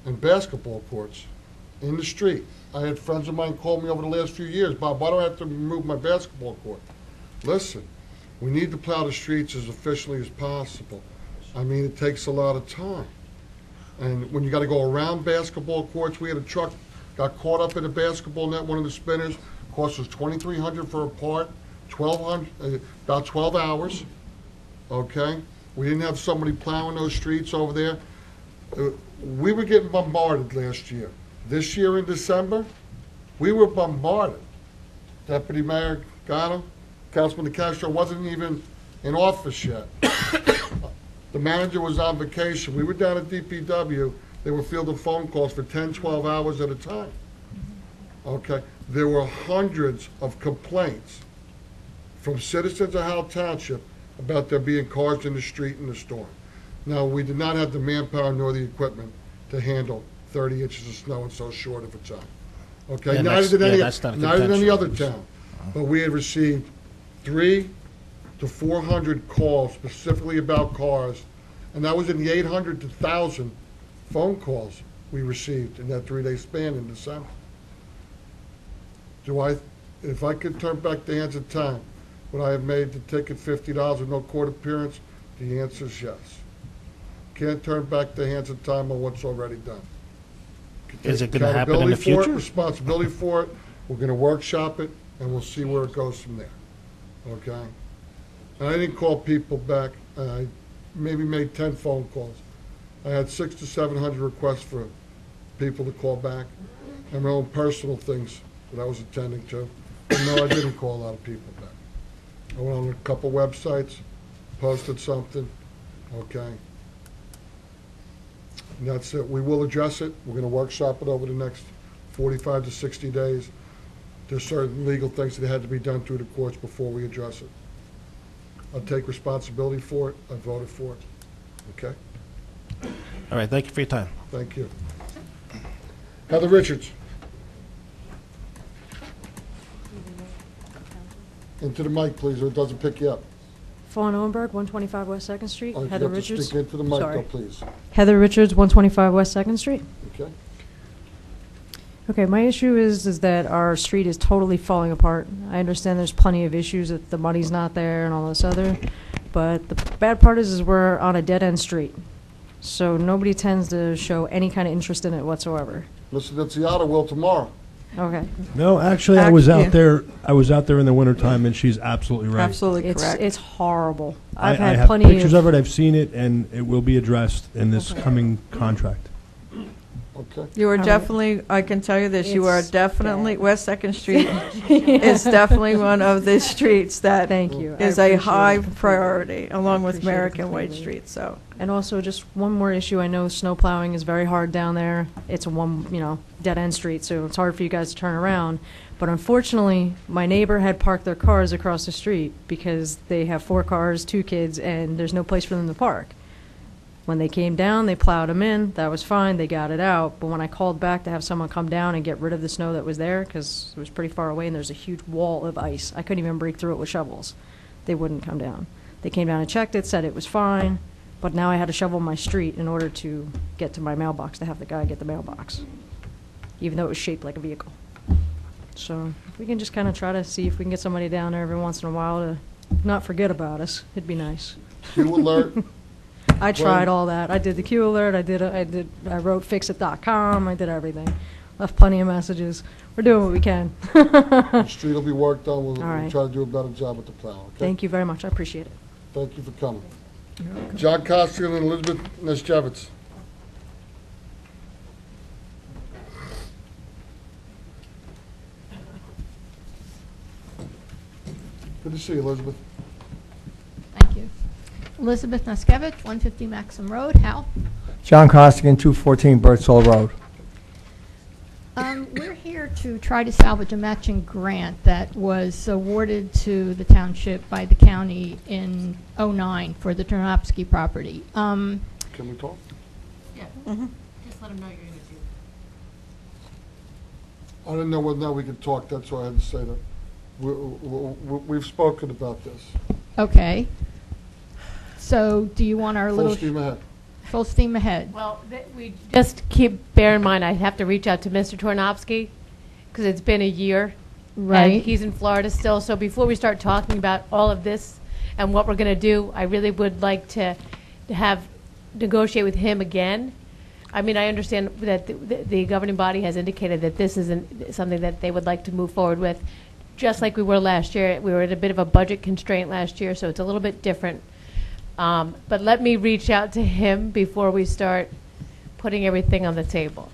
and basketball courts in the street. I had friends of mine call me over the last few years, Bob, why do I have to remove my basketball court? Listen, we need to plow the streets as efficiently as possible. I mean, it takes a lot of time. And when you got to go around basketball courts, we had a truck, got caught up in a basketball net, one of the spinners, cost us $2,300 for a part, about 12 hours, okay? We didn't have somebody plowing those streets over there. We were getting bombarded last year. This year in December, we were bombarded. Deputy Mayor Gatto, Councilman DeCastro wasn't even in office yet. The manager was on vacation. We were down at DPW. They were fielding phone calls for 10, 12 hours at a time. Okay? There were hundreds of complaints from citizens of Howell Township about there being cars in the street in the storm. Now, we did not have the manpower nor the equipment to handle 30 inches of snow in so short of a time. Okay? Yeah, Neither did that's not a neither did any other contention. town. But we had received 300 to 400 calls specifically about cars, and that was in the 800 to 1,000 phone calls we received in that 3-day span in December. If I could turn back the hands of time, would I have made the ticket $50 with no court appearance? The answer is yes. Can't turn back the hands of time on what's already done. Is it gonna happen in the Accountability for it, future? responsibility for it. We're gonna workshop it, and we'll see where it goes from there. Okay? And I didn't call people back. I maybe made 10 phone calls. I had 600 to 700 requests for people to call back, and my own personal things that I was attending to. And no, I didn't call a lot of people back. I went on a couple websites, posted something, okay? And that's it. We will address it. We're gonna workshop it over the next 45 to 60 days. There's certain legal things that had to be done through the courts before we address it. I'll take responsibility for it. I voted for it. Okay? All right, thank you for your time. Thank you. Heather Richards. Into the mic, please, or it doesn't pick you up. Fawn Owenberg, 125 West 2nd Street. Oh, you Heather have to Richards. speak into the mic, Sorry. though, please. Heather Richards, 125 West 2nd Street. Okay? Okay, my issue is that our street is totally falling apart. I understand there's plenty of issues that the money's not there and all this other, but the bad part is we're on a dead-end street. So nobody tends to show any kind of interest in it whatsoever. Mr. Nunziata will tomorrow. Okay. No, actually, I was Yeah. out there. I was out there in the wintertime, and she's absolutely right. Absolutely correct. It's horrible. I I've had have plenty pictures of it. I've seen it, and it will be addressed in this coming contract. Okay? You are All right. definitely, I can tell you this, you are It's definitely, bad. West Second Street is definitely one of the streets that Thank you. I is a appreciate high it. priority, along with Appreciate it Merrick and White completely. Street, so. And also, just one more issue. I know snow plowing is very hard down there. It's a dead-end street, so it's hard for you guys to turn around. But unfortunately, my neighbor had parked their cars across the street because they have 4 cars, 2 kids, and there's no place for them to park. When they came down, they plowed them in. That was fine. They got it out. But when I called back to have someone come down and get rid of the snow that was there, because it was pretty far away and there's a huge wall of ice, I couldn't even break through it with shovels. They wouldn't come down. They came down and checked it, said it was fine, but now I had to shovel my street in order to get to my mailbox, to have the guy get the mailbox, even though it was shaped like a vehicle. So if we can just kind of try to see if we can get somebody down there every once in a while to not forget about us, it'd be nice. Q alert. I tried all that. I did the Q alert. I wrote fixit.com. I did everything. Left plenty of messages. We're doing what we can. The street will be worked on. We'll All right. try to do a better job with the plow, okay? Thank you very much. I appreciate it. Thank you for coming. John Costigan and Elizabeth Neschevitz. Good to see you, Elizabeth. Thank you. Elizabeth Naskevich, 150 Maxim Road, Howell. John Costigan, 214 Birdsall Road. We're here to try to salvage a matching grant that was awarded to the township by the county in '09 for the Ternopsky property. Can we talk? Yeah. Just let them know you're going to do. I didn't know whether or not we could talk, that's why I had to say that. We've spoken about this. Okay. So do you want our Full little... steam ahead. Full steam ahead. Well, we just bear in mind, I have to reach out to Mr. Tornopsky because it's been a year. Right. And he's in Florida still. So before we start talking about all of this and what we're going to do, I really would like to negotiate with him again. I mean, I understand that the governing body has indicated that this isn't something that they would like to move forward with. Just like we were last year, we were at a bit of a budget constraint last year, so it's a little bit different. But let me reach out to him before we start putting everything on the table.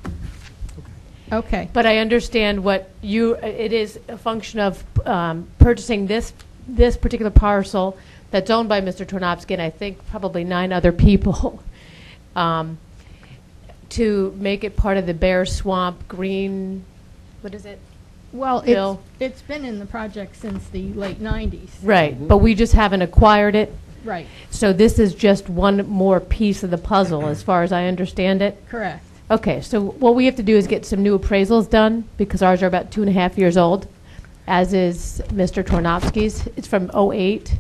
Okay. But I understand it is a function of purchasing this particular parcel that's owned by Mr. Tornopsky and I think probably 9 other people to make it part of the Bear Swamp Green, what is it? Well, Bill? it's been in the project since the late 90s. Right, but we just haven't acquired it. Right. So this is just one more piece of the puzzle, as far as I understand it. Correct. Okay, so what we have to do is get some new appraisals done, because ours are about 2.5 years old, as is Mr. Tornopsky's. It's from '08.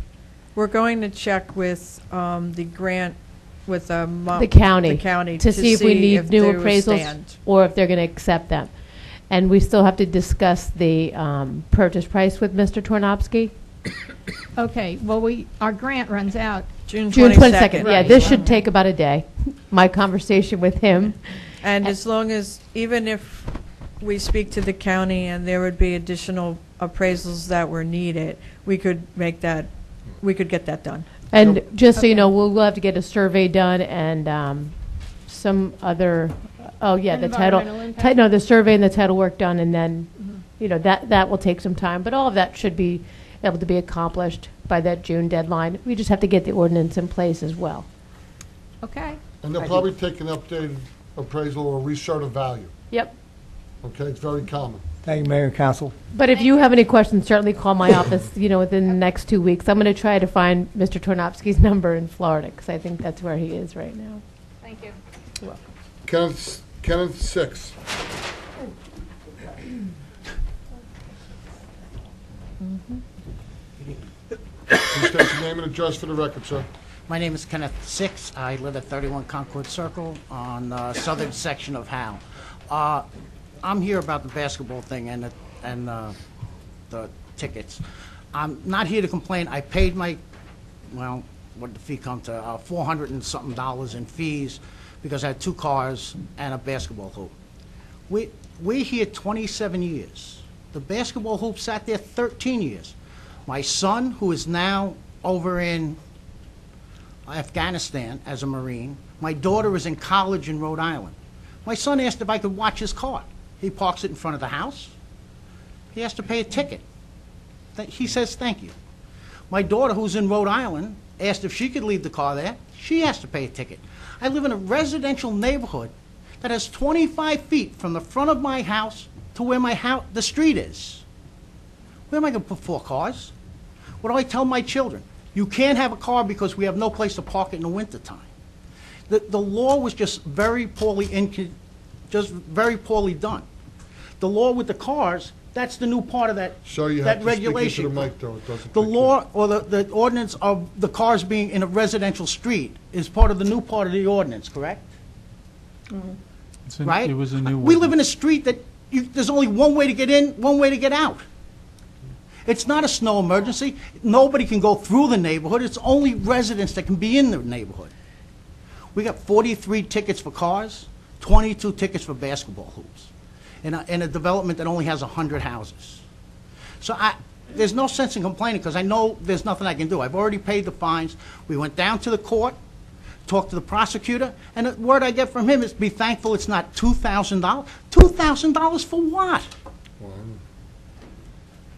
We're going to check with the grant, with The county. The county to see if we need if new they will appraisals stand. or if they're going to accept them. And we still have to discuss the purchase price with Mr. Tornopsky. Okay, well, our grant runs out. June June 22nd. Yeah, Right. this should take about a day. My conversation with him. And as long as, even if we speak to the county and there would be additional appraisals that were needed, we could get that done. And just so you know, we'll have to get a survey done and some other, the title. Environmental impact? No, the survey and the title work done, and then, that will take some time. But all of that should be able to be accomplished by that June deadline. We just have to get the ordinance in place as well. Okay. And they'll probably take an updated appraisal or resort of value. Yep. Okay, it's very common. Thank you, Mayor and Council. But if you have any questions, certainly call my office, within the next 2 weeks. I'm going to try to find Mr. Tornopsky's number in Florida, because I think that's where he is right now. Thank you. You're welcome. Kenneth Six. Please state your name and address for the record, sir. My name is Kenneth Six. I live at 31 Concord Circle on the southern section of Howell. I'm here about the basketball thing and the tickets. I'm not here to complain. I paid my, what did the fee come to? $400 and something in fees because I had 2 cars and a basketball hoop. We're here 27 years. The basketball hoop sat there 13 years. My son, who is now over in Afghanistan as a Marine, my daughter is in college in Rhode Island. My son asked if I could watch his car. He parks it in front of the house. He has to pay a ticket. He says thank you. My daughter, who's in Rhode Island, asked if she could leave the car there. She has to pay a ticket. I live in a residential neighborhood that has 25 feet from the front of my house to where the street is. Where am I going to put 4 cars? What do I tell my children? You can't have a car because we have no place to park it in the wintertime. The law was just very poorly done. The law with the cars, that's the new part of that, So you that have to regulation. speak into the mic, though. It doesn't The pick law or the ordinance of the cars being in a residential street is part of the new part of the ordinance, correct? Right? It was a new one. We live in a street that there's only one way to get in, one way to get out. It's not a snow emergency. Nobody can go through the neighborhood. It's only residents that can be in the neighborhood. We got 43 tickets for cars, 22 tickets for basketball hoops, in a development that only has 100 houses. So there's no sense in complaining because I know there's nothing I can do. I've already paid the fines. We went down to the court, talked to the prosecutor, and the word I get from him is be thankful it's not $2,000. $2,000 for what?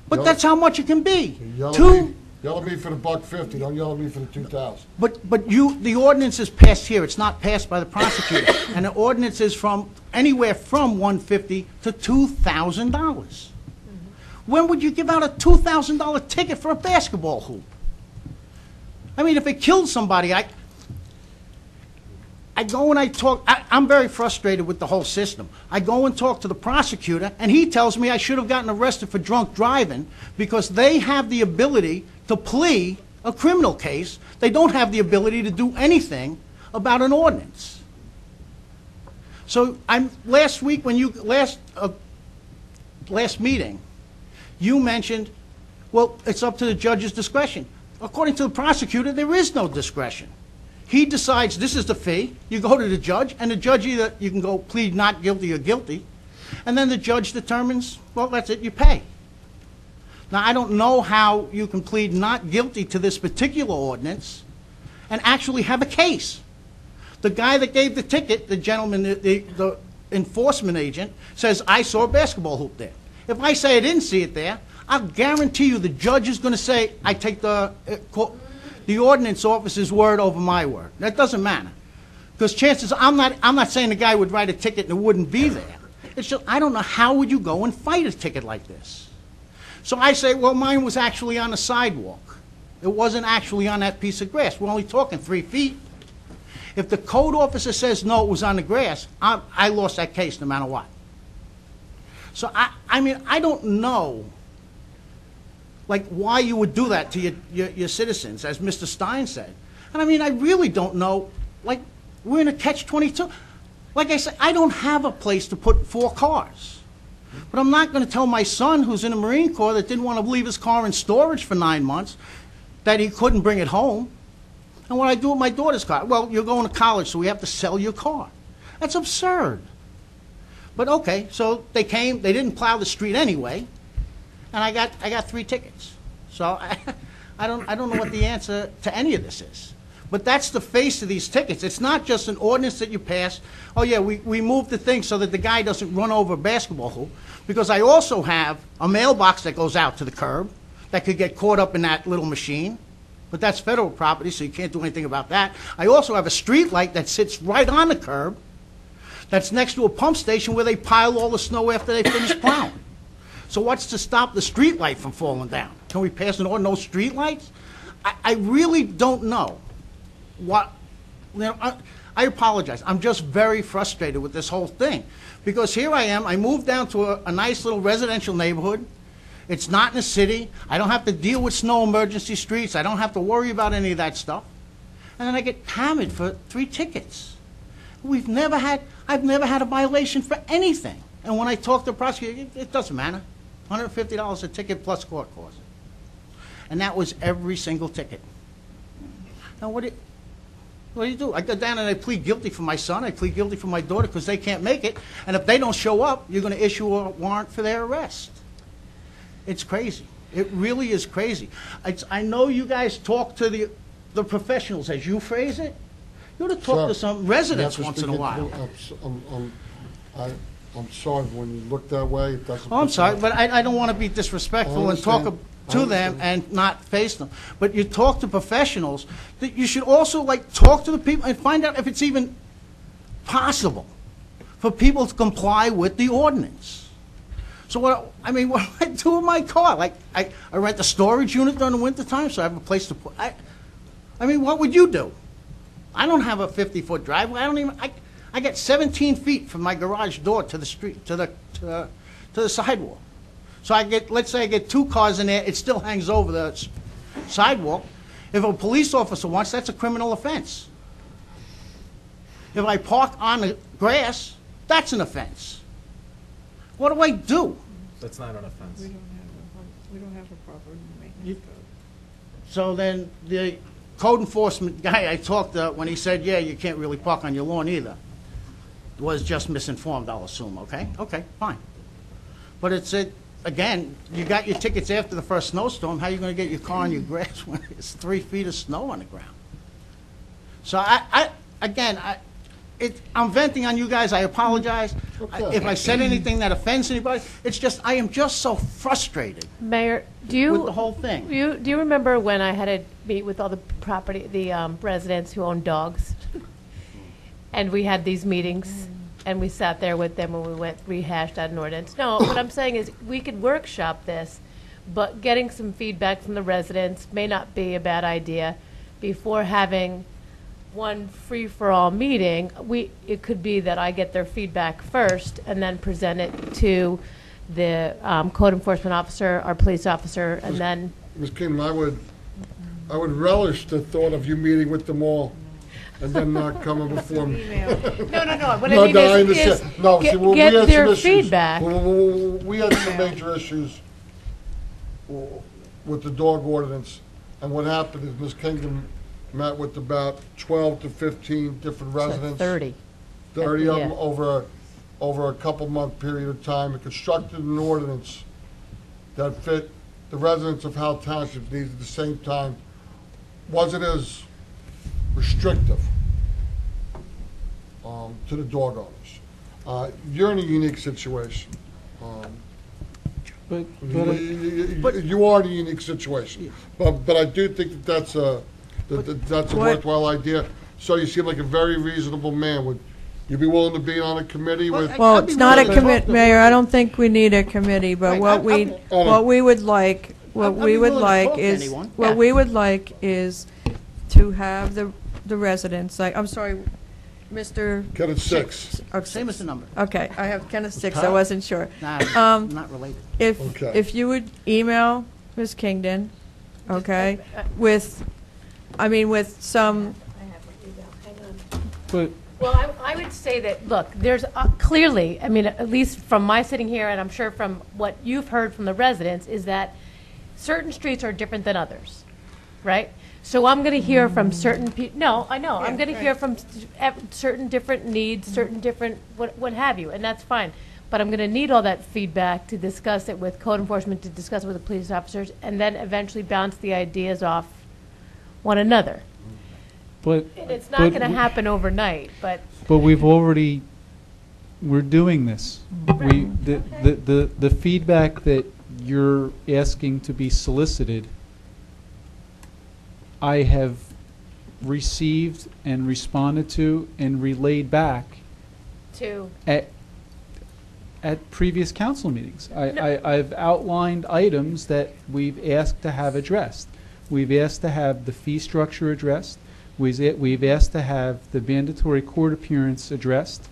But that's how much it can be. Yell at me for the $150. Don't yell at me for the $2,000. But the ordinance is passed here. It's not passed by the prosecutor. And the ordinance is from anywhere from $150 to $2,000. When would you give out a $2,000 ticket for a basketball hoop? I mean, if it killed somebody, I go and I talk. I'm very frustrated with the whole system. I go and talk to the prosecutor, and he tells me I should have gotten arrested for drunk driving because they have the ability to plea a criminal case. They don't have the ability to do anything about an ordinance. So last week when last meeting, you mentioned, well, it's up to the judge's discretion. According to the prosecutor, there is no discretion. He decides this is the fee. You go to the judge, and the judge either you can go plead not guilty or guilty, and then the judge determines, well, that's it, you pay. Now, I don't know how you can plead not guilty to this particular ordinance and actually have a case. The guy that gave the ticket, the gentleman, the enforcement agent, says, I saw a basketball hoop there. If I say I didn't see it there, I'll guarantee you the judge is going to say, I take the ordinance officer's word over my word. That doesn't matter. Because chances, I'm not saying the guy would write a ticket and it wouldn't be there. It's just, I don't know how would you go and fight a ticket like this. So I say, well, mine was actually on the sidewalk. It wasn't actually on that piece of grass. We're only talking 3 feet. If the code officer says, no, it was on the grass, I lost that case no matter what. So, I mean, I don't know, like, why you would do that to your citizens, as Mr. Stein said. And, I mean, I really don't know, like, we're in a catch-22. Like I said, I don't have a place to put 4 cars. But I'm not going to tell my son, who's in the Marine Corps, that didn't want to leave his car in storage for 9 months, that he couldn't bring it home. And what I do with my daughter's car, well, you're going to college, so we have to sell your car. That's absurd. But okay, so they came, they didn't plow the street anyway, and I got 3 tickets. So I don't know what the answer to any of this is. But that's the face of these tickets. It's not just an ordinance that you pass. Oh yeah, we moved the thing so that the guy doesn't run over a basketball hoop. Because I also have a mailbox that goes out to the curb that could get caught up in that little machine. But that's federal property, so you can't do anything about that. I also have a street light that sits right on the curb that's next to a pump station where they pile all the snow after they finish plowing. So what's to stop the street light from falling down? Can we pass an order, no street lights? I really don't know what, you know, I apologize. I'm just very frustrated with this whole thing. Because here I am, I moved down to a nice little residential neighborhood. It's not in the city. I don't have to deal with snow emergency streets. I don't have to worry about any of that stuff. And then I get hammered for 3 tickets. I've never had a violation for anything. And when I talk to the prosecutor, it doesn't matter. $150 a ticket plus court costs. And that was every single ticket. Now, what do you do? I go down and I plead guilty for my son. I plead guilty for my daughter because they can't make it. And if they don't show up, you're going to issue a warrant for their arrest. It's crazy. It really is crazy. I know you guys talk to the professionals, as you phrase it. You ought to talk to some residents once in a while. I'm sorry, when you look that way, it doesn't... Oh, I'm sorry, but I don't want to be disrespectful and talk to them and not face them. But you talk to professionals, that you should also, like, talk to the people and find out if it's even possible for people to comply with the ordinance. So what do I do with my car? Like, I rent a storage unit during the wintertime, so I have a place to put... I mean, what would you do? I don't have a 50-foot driveway. I get 17 feet from my garage door to the street, to the sidewalk. So let's say I get 2 cars in there, it still hangs over the sidewalk. If a police officer wants, that's a criminal offense. If I park on the grass, that's an offense. What do I do? That's not an offense. We don't have a proper maintenance code. So then the code enforcement guy I talked to, when he said, yeah, you can't really park on your lawn either, was just misinformed, I'll assume, okay? Okay, fine. But it's, again, you got your tickets after the first snowstorm. How are you going to get your car on your grass when it's 3 feet of snow on the ground? So I'm venting on you guys. I apologize. Okay. If I said anything that offends anybody, it's just, I am just so frustrated Mayor, with the whole thing. do you remember when I had to meet with all the residents who own dogs? And we had these meetings, and we sat there with them when we rehashed out an ordinance. No, what I'm saying is, we could workshop this, but getting some feedback from the residents may not be a bad idea. Before having one free-for-all meeting, it could be that I get their feedback first, and then present it to the code enforcement officer, our police officer, and then... Ms. Keenan, I would relish the thought of you meeting with them all and then not coming before me. No. What I mean is get their feedback. We had some major issues with the dog ordinance, and what happened is Ms. Kingdom met with about 12 to 15 different residents. 30. 30 of Yeah. them over a couple-month period of time, and constructed an ordinance that fit the residents of Howell Township needs at the same time, wasn't as restrictive to the dog owners. You're in a unique situation. But You are in a unique situation. But I do think that's a worthwhile idea. So you seem like a very reasonable man. Would you be willing to be on a committee with? Well, I'd be it's not a willing to committee, talk to Mayor, people. I don't think we need a committee, but Right, what we would like, I'd be willing to talk to anyone. what we would like is to have the residents, like, I'm sorry, Mr. Kenneth Six. Same as the number. Okay, I have Kenneth Six, I wasn't sure. Nah, not related. Okay. If you would email Ms. Kingdon, okay, with some, But Well, I would say that, look, there's clearly, I mean, at least from my sitting here, and I'm sure from what you've heard from the residents, is that certain streets are different than others, right? So I'm going to hear from certain people, no, I know, I'm going to hear from certain different needs, certain different, what have you, and that's fine. But I'm going to need all that feedback to discuss it with code enforcement, to discuss it with the police officers, and then eventually bounce the ideas off one another. But And it's not going to happen overnight, but we're doing this. The feedback that you're asking to be solicited, I have received and responded to and relayed back to, at previous council meetings. I've outlined items that we've asked to have addressed. We've asked to have the fee structure addressed. We've asked to have the mandatory court appearance addressed.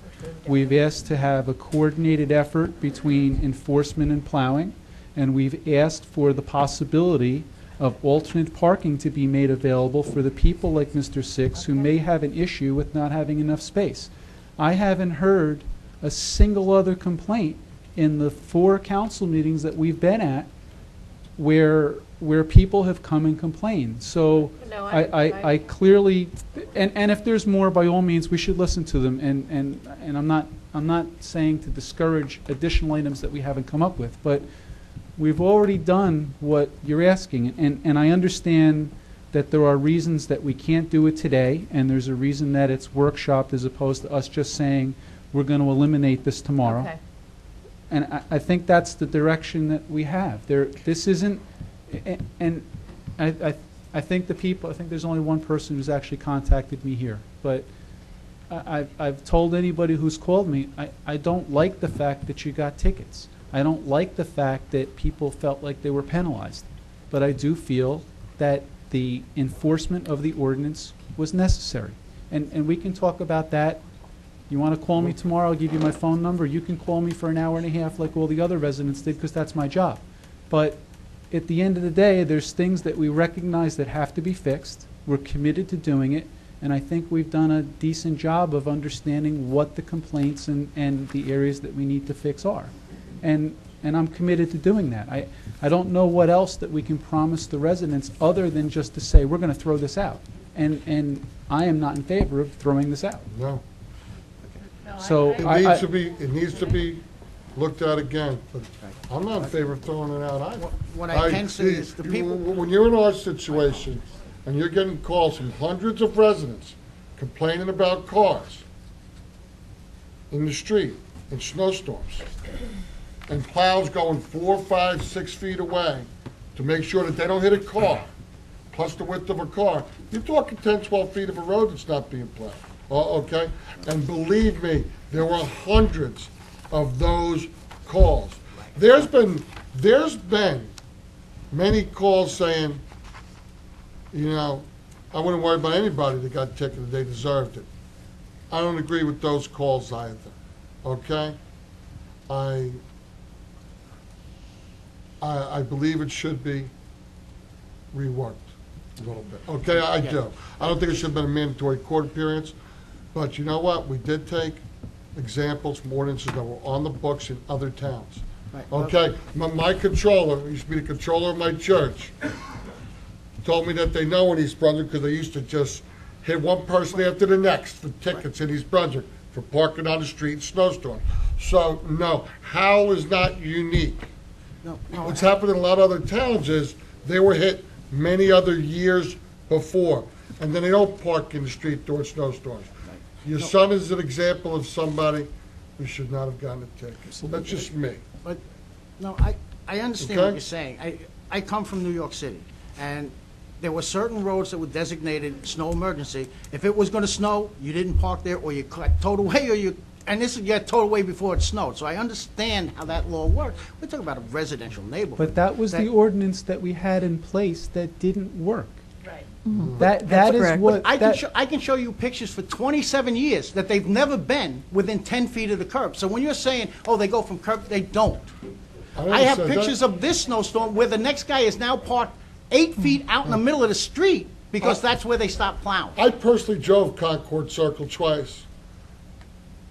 We've asked to have a coordinated effort between enforcement and plowing. And we've asked for the possibility of alternate parking to be made available for the people like Mr. Six who may have an issue with not having enough space. I haven't heard a single other complaint in the 4 council meetings that we've been at where people have come and complained. So No, I clearly, and if there's more, by all means, we should listen to them. And I'm not saying to discourage additional items that we haven't come up with, but we've already done what you're asking. And I understand that there are reasons that we can't do it today, and there's a reason that it's workshopped as opposed to us just saying we're going to eliminate this tomorrow. Okay. And I think that's the direction that we have. This isn't, and I think the people, I think there's only one person who's actually contacted me here, but I've told anybody who's called me, I don't like the fact that you got tickets. I don't like the fact that people felt like they were penalized. But I do feel that the enforcement of the ordinance was necessary. And we can talk about that. You want to call me tomorrow, I'll give you my phone number. You can call me for an hour and a half like all the other residents did, because that's my job. But at the end of the day, there's things that we recognize that have to be fixed. We're committed to doing it. And I think we've done a decent job of understanding what the complaints and the areas that we need to fix are. And I'm committed to doing that. I don't know what else that we can promise the residents other than just to say, we're going to throw this out. And I am not in favor of throwing this out. No. So It needs to be looked at again, but I'm not in favor of throwing it out either. What I can say is the people. When you're in our situation, and you're getting calls from hundreds of residents complaining about cars in the street, in snowstorms, and plows going 4, 5, 6 feet away to make sure that they don't hit a car, plus the width of a car, you're talking 10, 12 feet of a road that's not being plowed. Okay? And believe me, there were hundreds of those calls. There's been many calls saying, you know, I wouldn't worry about anybody that got ticketed, they deserved it. I don't agree with those calls either. Okay? I believe it should be reworked a little bit. Okay, I do. I don't think it should have been a mandatory court appearance, but you know what? We did take examples from ordinances that were on the books in other towns. Right. Okay, my controller, used to be the controller of my church, told me that they know in East Brunswick because they used to just hit one person after the next for tickets in East Brunswick for parking on the street in snowstorms. So, no, Howell is not unique. No, What's happened in a lot of other towns is they were hit many other years before, and then they don't park in the street during snowstorms. Your son is an example of somebody who should not have gotten a ticket. That's just me. But, no, I understand Okay. what you're saying. I come from New York City, and there were certain roads that were designated snow emergency. If it was going to snow, you didn't park there, or you got towed away, and this is get towed away before it snowed. So I understand how that law works. We're talking about a residential neighborhood. But that was the ordinance that we had in place that didn't work. Right. That is correct. what. I can show you pictures for 27 years that they've never been within 10 feet of the curb. So when you're saying, oh, they go from curb, they don't. I have pictures of this snowstorm where the next guy is now parked 8 feet out in the middle of the street because that's where they stopped plowing. I personally drove Concord Circle twice.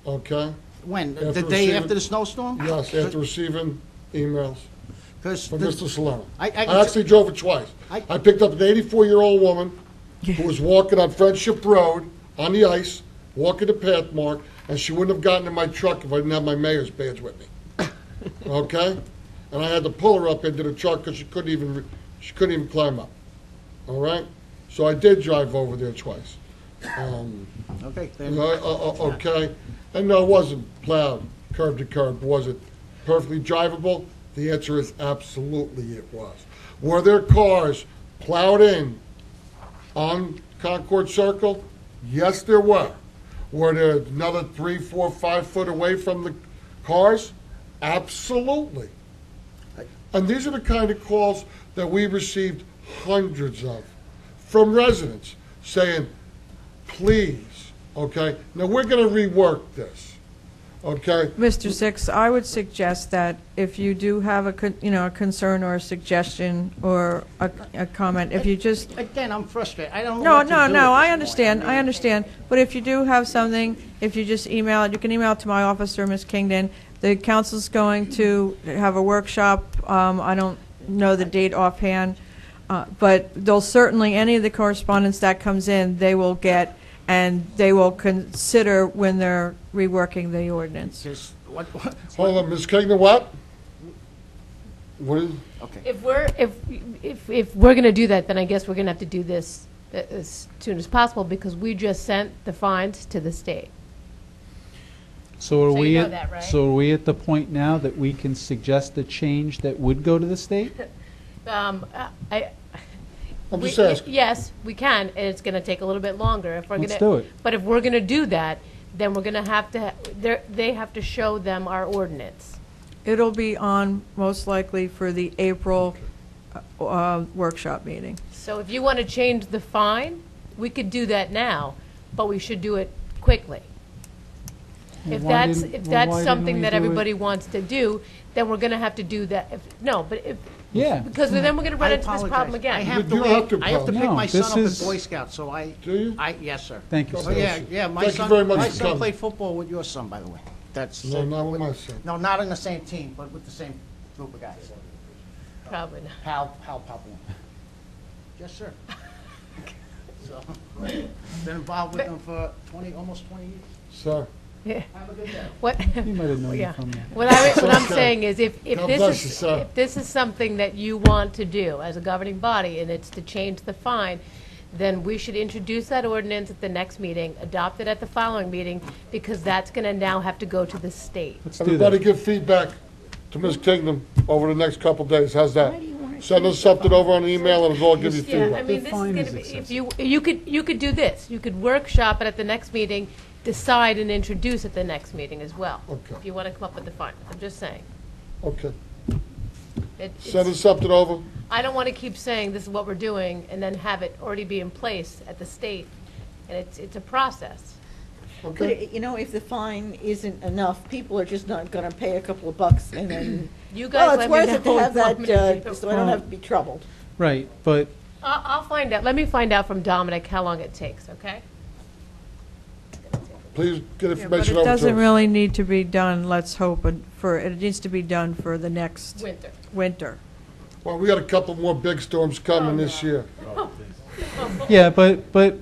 Okay? When? After The day receiving- after the snowstorm? Yes, after receiving emails Because from Mr. Solano. I I can actually drove it twice. I picked up an 84-year-old woman who was walking on Friendship Road on the ice, walking the path mark, and she wouldn't have gotten in my truck if I didn't have my mayor's badge with me. Okay? And I had to pull her up into the truck because she couldn't even climb up. All right? So I did drive over there twice. Okay. Then. Okay? And no, it wasn't plowed curb to curb. Was it perfectly drivable? The answer is absolutely it was. Were there cars plowed in on Concord Circle? Yes, there were. Were there another 3, 4, 5 foot away from the cars? Absolutely. And these are the kind of calls that we received hundreds of from residents saying, please, okay? Now, we're going to rework this, okay? Mr. Six, I would suggest that if you do have a concern or a suggestion or a comment, if you just... Again, I'm frustrated. I don't know No, what to no, do no, at I this understand, point. I understand. But if you do have something, if you just email it, you can email it to my office or Ms. Kingdon. The council's going to have a workshop, I don't know the date offhand, but they'll certainly, any of the correspondence that comes in, they will get, and they will consider when they're reworking the ordinance. Just, what, Hold on, Ms. Kingdon, what? What is, okay. If we're going to do that, then I guess we're going to have to do this as soon as possible because we just sent the fines to the state. So are So you we know at, that, right? so are we at the point now that we can suggest a change that would go to the state? I'm We- just asking. Yes, we can, and it's going to take a little bit longer. If we're Let's gonna, do it. But if we're going to do that, then we're going to have to, they have to show them our ordinance. It'll be on, most likely, for the April workshop meeting. So if you want to change the fine, we could do that now, but we should do it quickly. Well, If why that's, didn't- if well, that's why didn't something we that do it? everybody wants to do, then we're going to have to do that. No, but if, Yeah. because then we're going to run I into this problem apologize. I again. have You to do have leave. to I have to pick No, my son this up at is- Boy Scouts, so I... Do you? Yes, sir. Thank you, Go sir. ahead. Yeah, my Thank you son, very much my for son coming. played football with your son, by the way. That's... No, not with my son. No, not in the same team, but with the same group of guys. Probably not. Hal Papua. Yes, sir. So, been involved with them for almost 20 years. Sir, Yeah. Have a good day. What? He might have known you Yeah. from there. What I'm Okay. saying is, if God bless you, sir. this is something that you want to do as a governing body, and it's to change the fine, then we should introduce that ordinance at the next meeting, adopt it at the following meeting, because that's going to now have to go to the state. Let's do everybody that. give feedback to Ms. Kingdom over the next couple of days. How's that? Send us something over on email and we'll all give you Yeah, I feedback. mean, this is fine going is to be, excessive. if you could do this, you could workshop it at the next meeting, decide and introduce at the next meeting as well. Okay. If you want to come up with the fine, I'm just saying. Okay. It's- Send us something over. I don't want to keep saying this is what we're doing and then have it already be in place at the state. And it's a process. But, Okay? you know, if the fine isn't enough, people are just not going to pay a couple of bucks and then, You well, guys it's let me worth it to know have what I'm gonna that, do. so I don't have to be troubled. Right, but I'll find out. Let me find out from Dominic how long it takes, okay? Please get But information it over to doesn't us. really need to be done, let's hope, it needs to be done for the next Winter. winter. Well, we got a couple more big storms coming this year. yeah, but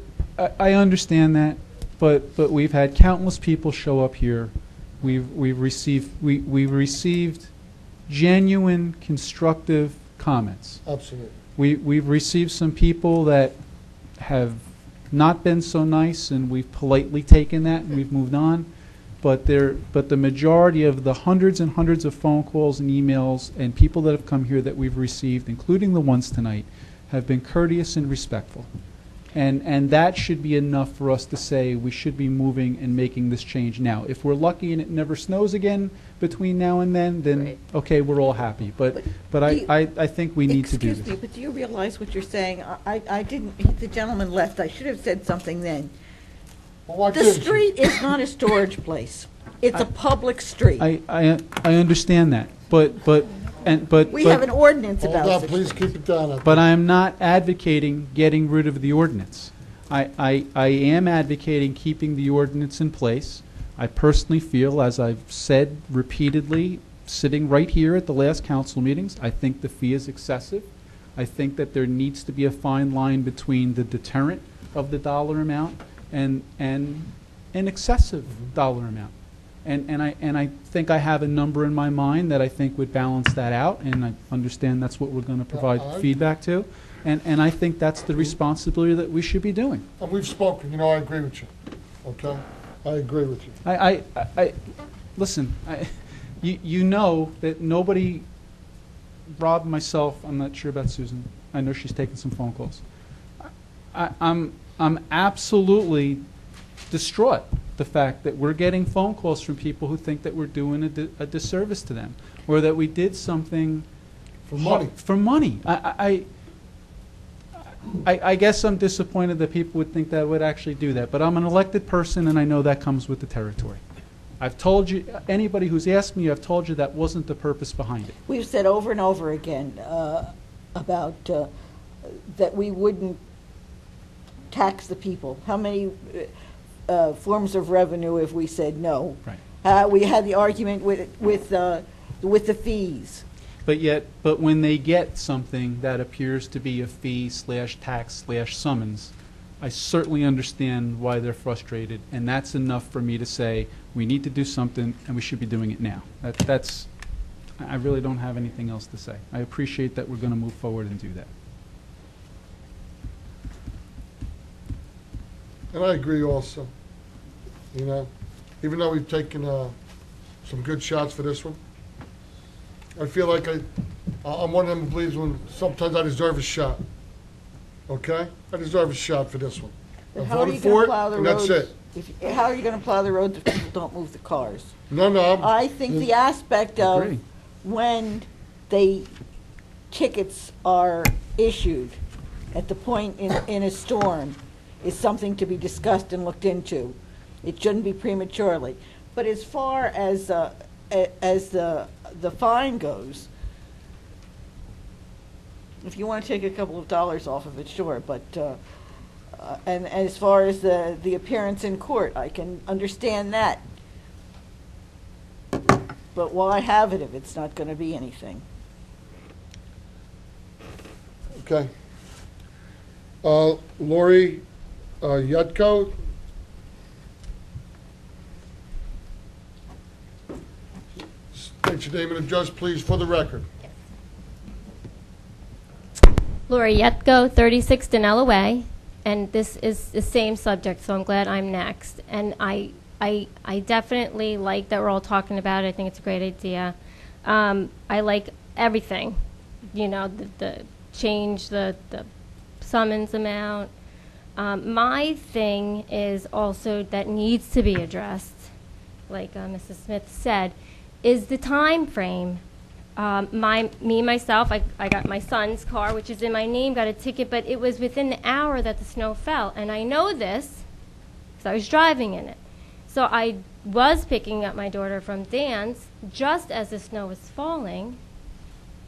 I understand that. But we've had countless people show up here. We've received genuine constructive comments. Absolutely. We've received some people that have not been so nice, and we've politely taken that and we've moved on. But the majority of the hundreds and hundreds of phone calls and emails and people that have come here that we've received, including the ones tonight, have been courteous and respectful. And that should be enough for us to say we should be moving and making this change now. If we're lucky and it never snows again between now and then Right. okay, we're all happy. But do you- I think we need to do Excuse me, this. but do you realize what you're saying? I didn't, the gentleman left, I should have said something then. Well, why The didn't you? street is not a storage place. It's a public street. I understand that, but We have an ordinance Hold about on, such please things. keep it down. But I am not advocating getting rid of the ordinance. I am advocating keeping the ordinance in place. I personally feel, as I've said repeatedly, sitting right here at the last council meetings, I think the fee is excessive. I think that there needs to be a fine line between the deterrent of the dollar amount and an excessive dollar amount. And I think I have a number in my mind that I think would balance that out, and I understand that's what we're going to provide I- feedback to. And I think that's the responsibility that we should be doing. And we've spoken, you know, I agree with you. Okay? I agree with you. Listen, you know that nobody, Rob, myself, I'm not sure about Susan. I know she's taking some phone calls. I'm absolutely distraught, the fact that we're getting phone calls from people who think that we're doing a disservice to them, or that we did something For money. For money. I guess I'm disappointed that people would think that I would actually do that, but I'm an elected person, and I know that comes with the territory. I've told you, anybody who's asked me, I've told you that wasn't the purpose behind it. We've said over and over again about that we wouldn't tax the people. How many forms of revenue have we said no? Right. We had the argument with the fees. But when they get something that appears to be a fee / tax / summons, I certainly understand why they're frustrated, and that's enough for me to say we need to do something and we should be doing it now. I really don't have anything else to say. I appreciate that we're going to move forward and do that. And I agree also. You know, even though we've taken some good shots for this one, I feel like I'm one of them who believes when sometimes I deserve a shot. Okay? I deserve a shot for this one. I How are voted you for going it, to plow the and roads? that's it. How are you going to plow the roads if people don't move the cars? No. I think the aspect of when tickets are issued at the point in a storm is something to be discussed and looked into. It shouldn't be prematurely. But as far as the fine goes, if you want to take a couple of dollars off of it, sure. But and as far as the appearance in court, I can understand that. But why have it if it's not going to be anything? Okay. Lori Yutko. State your name and address, please, for the record. Lori Yetko, 36 Danella Way, and this is the same subject, so I'm glad I'm next. And I definitely like that we're all talking about it. I think it's a great idea. I like everything, you know, the change, the summons amount. My thing is also that needs to be addressed, like Mrs. Smith said, is the time frame. Myself, I got my son's car, which is in my name, got a ticket, but it was within the hour that the snow fell. And I know this because I was driving in it. So I was picking up my daughter from dance just as the snow was falling.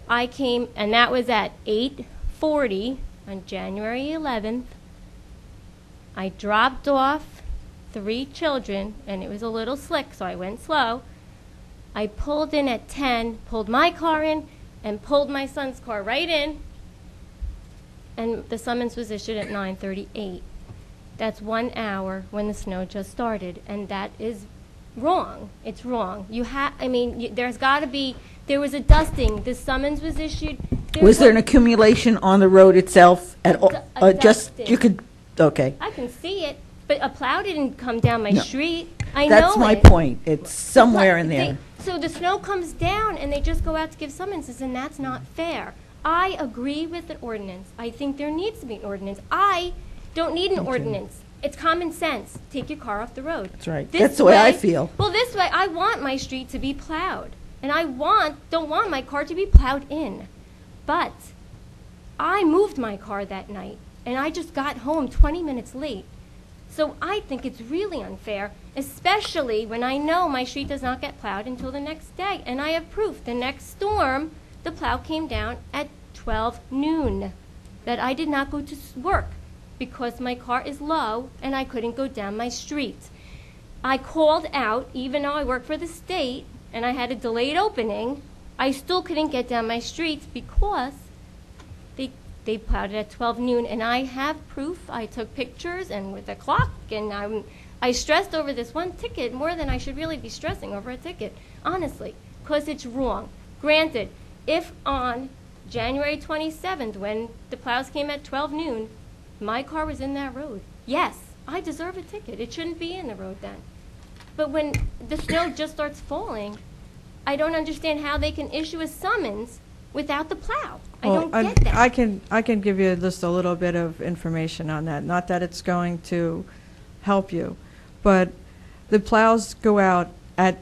I came, and that was at 8:40 on January 11th. I dropped off 3 children, and it was a little slick, so I went slow. I pulled in at 10, pulled my car in, and pulled my son's car right in, and the summons was issued at 9:38. That's 1 hour when the snow just started, and that is wrong. It's wrong. There's got to be, there was a dusting. The summons was issued. Was there an accumulation on the road itself at all? Just, dusting. you could, okay. I can see it, but a plow didn't come down my No. street. I know That's my it. point. It's somewhere in there. So the snow comes down and they just go out to give summonses, and that's not fair. I agree with an ordinance. I think there needs to be an ordinance. I don't need an ordinance. It's common sense. Take your car off the road. That's right. That's the way I feel. Well, this way, I want my street to be plowed. And I don't want my car to be plowed in. But I moved my car that night, and I just got home 20 minutes late. So I think it's really unfair, especially when I know my street does not get plowed until the next day. And I have proof. The next storm, the plow came down at 12 noon, that I did not go to work because my car is low and I couldn't go down my street. I called out, even though I work for the state and I had a delayed opening, I still couldn't get down my streets because they plowed it at 12 noon, and I have proof. I took pictures and with a clock, and I stressed over this one ticket more than I should really be stressing over a ticket, honestly, because it's wrong. Granted, if on January 27th, when the plows came at 12 noon, my car was in that road, yes, I deserve a ticket. It shouldn't be in the road then. But when the snow just starts falling, I don't understand how they can issue a summons without the plow. I don't get that. I can give you just a little bit of information on that. Not that it's going to help you, but the plows go out at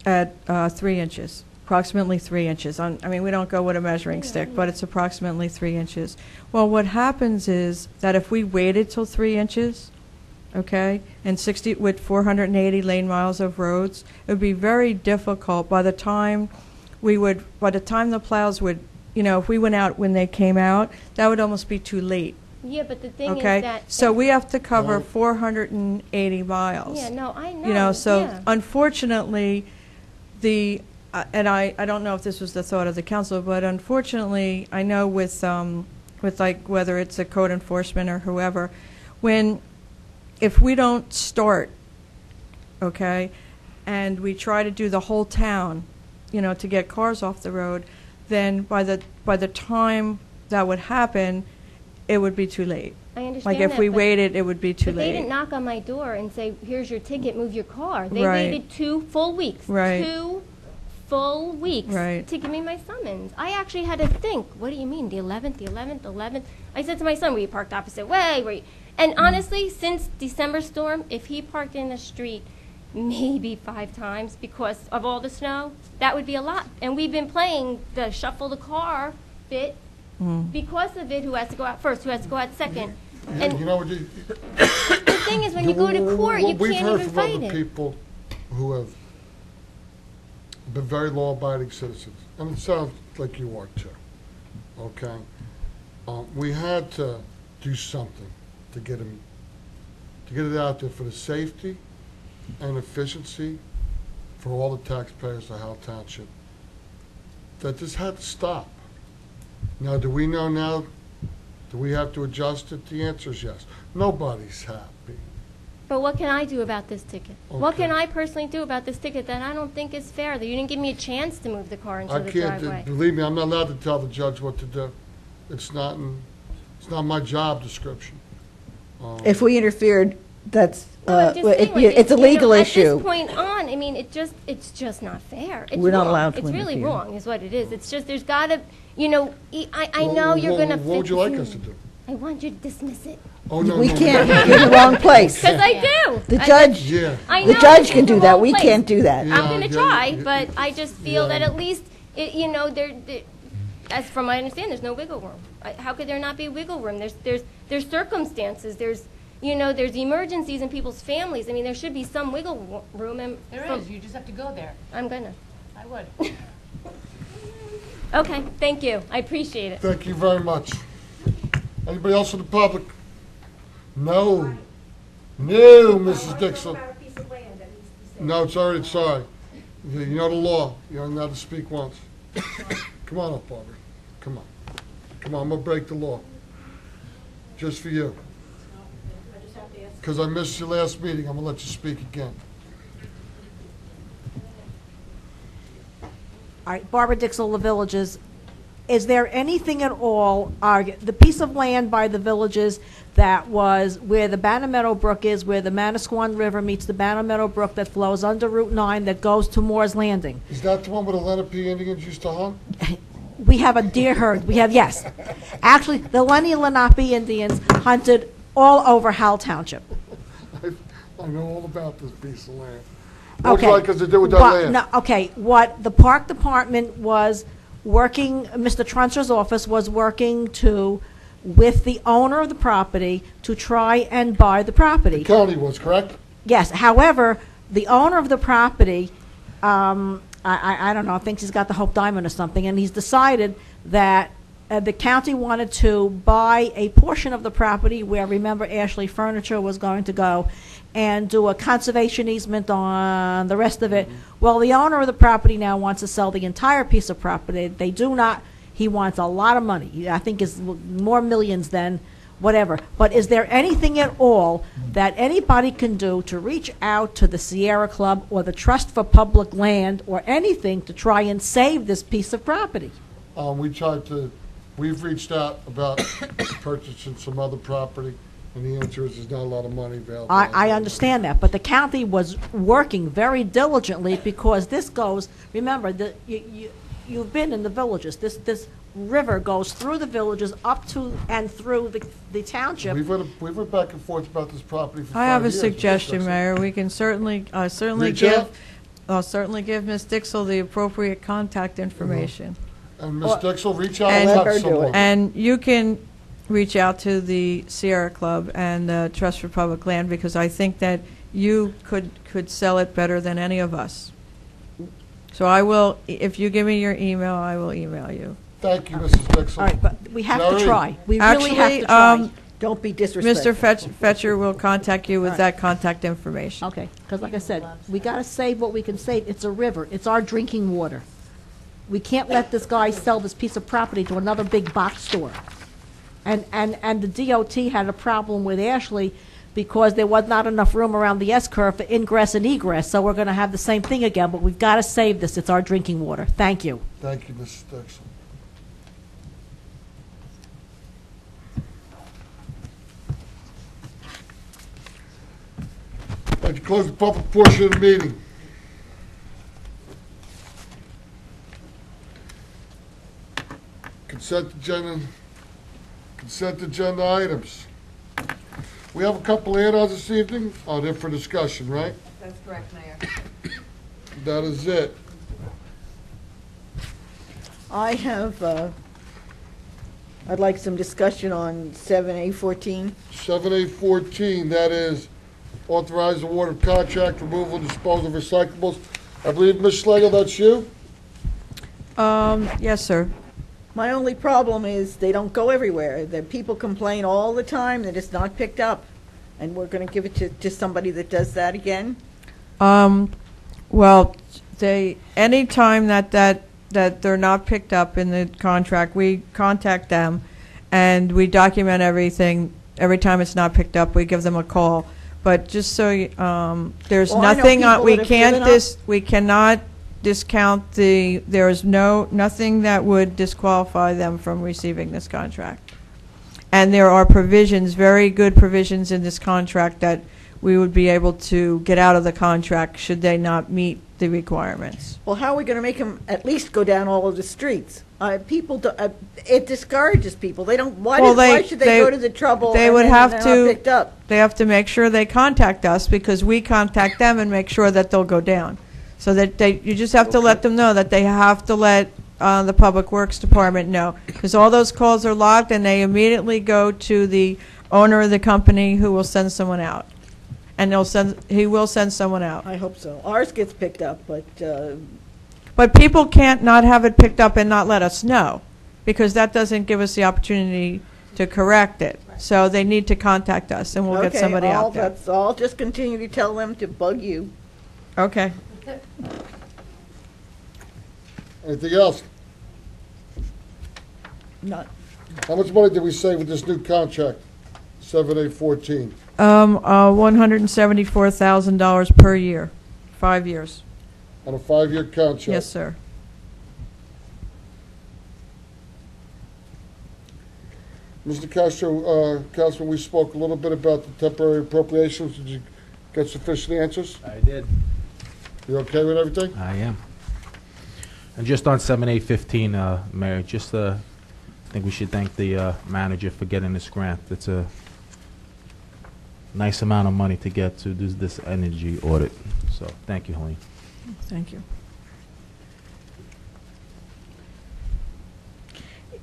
3 inches, approximately 3 inches. I mean, we don't go with a measuring stick, but it's approximately 3 inches. Well, what happens is that if we waited till 3 inches, okay, and 60 with 480 lane miles of roads, it would be very difficult by the time the plows would, you know, if we went out when they came out, that would almost be too late. Yeah, but the thing Okay, is that... so we have to cover 480 miles. Yeah, no, I know. You know, so yeah. unfortunately, and I don't know if this was the thought of the council, but unfortunately, I know with like whether it's a code enforcement or whoever, if we don't start, okay, and we try to do the whole town, you know, to get cars off the road, then by the time that would happen, it would be too late. I understand Like if that, we but- waited, it would be too But late. they didn't knock on my door and say, here's your ticket, move your car. They Right. waited 2 full weeks. Right. 2 full weeks Right. to give me my summons. I actually had to think, what do you mean, the 11th? I said to my son, were you parked opposite way? And honestly, since December storm, if he parked in the street maybe 5 times because of all the snow, that would be a lot. And we've been playing the shuffle the car bit because of it, who has to go out first, who has to go out second. And You know, the thing is, when you go to court, you we've can't heard even from fight other it. people who have been very law-abiding citizens, and it sounds like you are too, okay? We had to do something to get it out there for the safety and efficiency for all the taxpayers of Howell Township, that this had to stop. Now, do we know now, do we have to adjust it? The answer is yes. Nobody's happy. But what can I do about this ticket? What Okay. can I personally do about this ticket that I don't think is fair? That you didn't give me a chance to move the car into I the can't, driveway. believe me, I'm not allowed to tell the judge what to do. It's not my job description. If we interfered, that's, No, I'm just saying, like, it's a legal At issue. this point on, I mean, it's just not fair. It's We're not wrong. allowed to It's really interfere. wrong, is what it is. It's just there's got to, you know, I know you're going to. What would you like us to do? I want you to dismiss it. Oh, no, We no, can't, no. you're in the wrong place. Because I do. The judge, Yeah. I the know judge it's can in the do that, wrong we place. can't do that. Yeah. I'm going to yeah, try, yeah, but I just feel that yeah. at least, you know, as from my understanding, there's no wiggle room. How could there not be wiggle room? There's circumstances. There's emergencies in people's families. I mean, there should be some wiggle room. And You just have to go there. I'm gonna. I would. Okay, thank you. I appreciate it. Thank you very much. Anybody else from the public? No. No, Mrs. Dixon. No, sorry. You know the law. You're not allowed to speak once. Come on up, Barbara. Come on, I'm gonna break the law. Just for you. Because I missed your last meeting, I'm gonna let you speak again. All right, Barbara Dixell, The Villages. Is there anything at all, the piece of land by the Villages that was where the Banner Meadow Brook is, where the Manasquan River meets the Banner Meadow Brook that flows under Route 9 that goes to Moore's Landing? Is that the one where the Lenape Indians used to hunt? We have a deer herd. Yes. Actually, the Lenni Lenape Indians hunted all over Howell Township. I know all about this piece of land. What would you like us to do with that What- land? No, okay, what the park department was working, Mr. Truncher's office was working with the owner of the property to try and buy the property. The county was, correct? Yes, however, the owner of the property, I don't know, thinks he's got the Hope Diamond or something, and he's decided that the county wanted to buy a portion of the property where, remember, Ashley Furniture was going to go, and do a conservation easement on the rest of it. Well, the owner of the property now wants to sell the entire piece of property. They do not, he wants a lot of money. I think it's more millions than whatever. But is there anything at all that anybody can do to reach out to the Sierra Club or the Trust for Public Land or anything to try and save this piece of property? We've reached out about purchasing some other property, and the answer is there's not a lot of money available. I understand that, but the county was working very diligently because this goes, remember, you've been in the Villages. This river goes through the villages up to and through the township. We've went back and forth about this property for 5 I have a years, Mr. suggestion, Dixon. Mayor. We can certainly Reach out? I'll certainly give Ms. Dixell the appropriate contact information. And Ms. Dixell, reach out And- and Let her touch do it. someone. And you can reach out to the Sierra Club and the Trust for Public Land, because I think that you could sell it better than any of us. So I will, if you give me your email, I will email you. Thank you, Mrs. Dixell. All right, but we have to Jerry. try. We really have to try. Don't be disrespectful. Mr. Fetcher will contact you with All right. that contact information. Okay, because like I said, we got to save what we can save. It's a river. It's our drinking water. We can't let this guy sell this piece of property to another big box store. And the DOT had a problem with Ashley because there was not enough room around the S-curve for ingress and egress. So we're going to have the same thing again, but we've got to save this. It's our drinking water. Thank you. Thank you, Mrs. Dixell. I'd like to close the public portion of the meeting. Consent agenda items. We have a couple of add-ons this evening. They're for discussion, right? That's correct, Mayor. That is it. I have, I'd like some discussion on 7A14. 7A14, that is authorize award of contract removal and disposal of recyclables. I believe, Ms. Schlegel, that's you? Yes, sir. My only problem is they don't go everywhere. The people complain all the time that it's not picked up. And we're going to give it to somebody that does that again? Well, any time that they're not picked up in the contract, we contact them and we document everything. Every time it's not picked up, we give them a call. But just so there's Well, I know nothing people we that have can't given up. we cannot discount there is nothing that would disqualify them from receiving this contract. And there are provisions, very good provisions in this contract that we would be able to get out of the contract should they not meet the requirements. Well, how are we going to make them at least go down all of the streets? People, it discourages people. They don't, why should they go to the trouble They and would then have they're to. not picked up? They have to make sure they contact us because we contact them and make sure that they'll go down. So that you just have to let them know that they have to let the Public Works Department know, because all those calls are logged and they immediately go to the owner of the company who will send someone out. And he will send someone out. I hope so. Ours gets picked up, but But people can't not have it picked up and not let us know, because that doesn't give us the opportunity to correct it. So they need to contact us, and we'll get somebody out there. That's all. Just continue to tell them to bug you. Okay. Anything else? Not. How much money did we save with this new contract? 7A14. $174,000 per year, 5 years. On a 5-year contract? Yes, sir. Mr. Castro, Councilman, we spoke a little bit about the temporary appropriations. Did you get sufficient answers? I did. You okay with everything? I am. And just on 7A15, Mayor, I think we should thank the manager for getting this grant. It's a nice amount of money to get to do this energy audit. So, thank you, Helene. Thank you.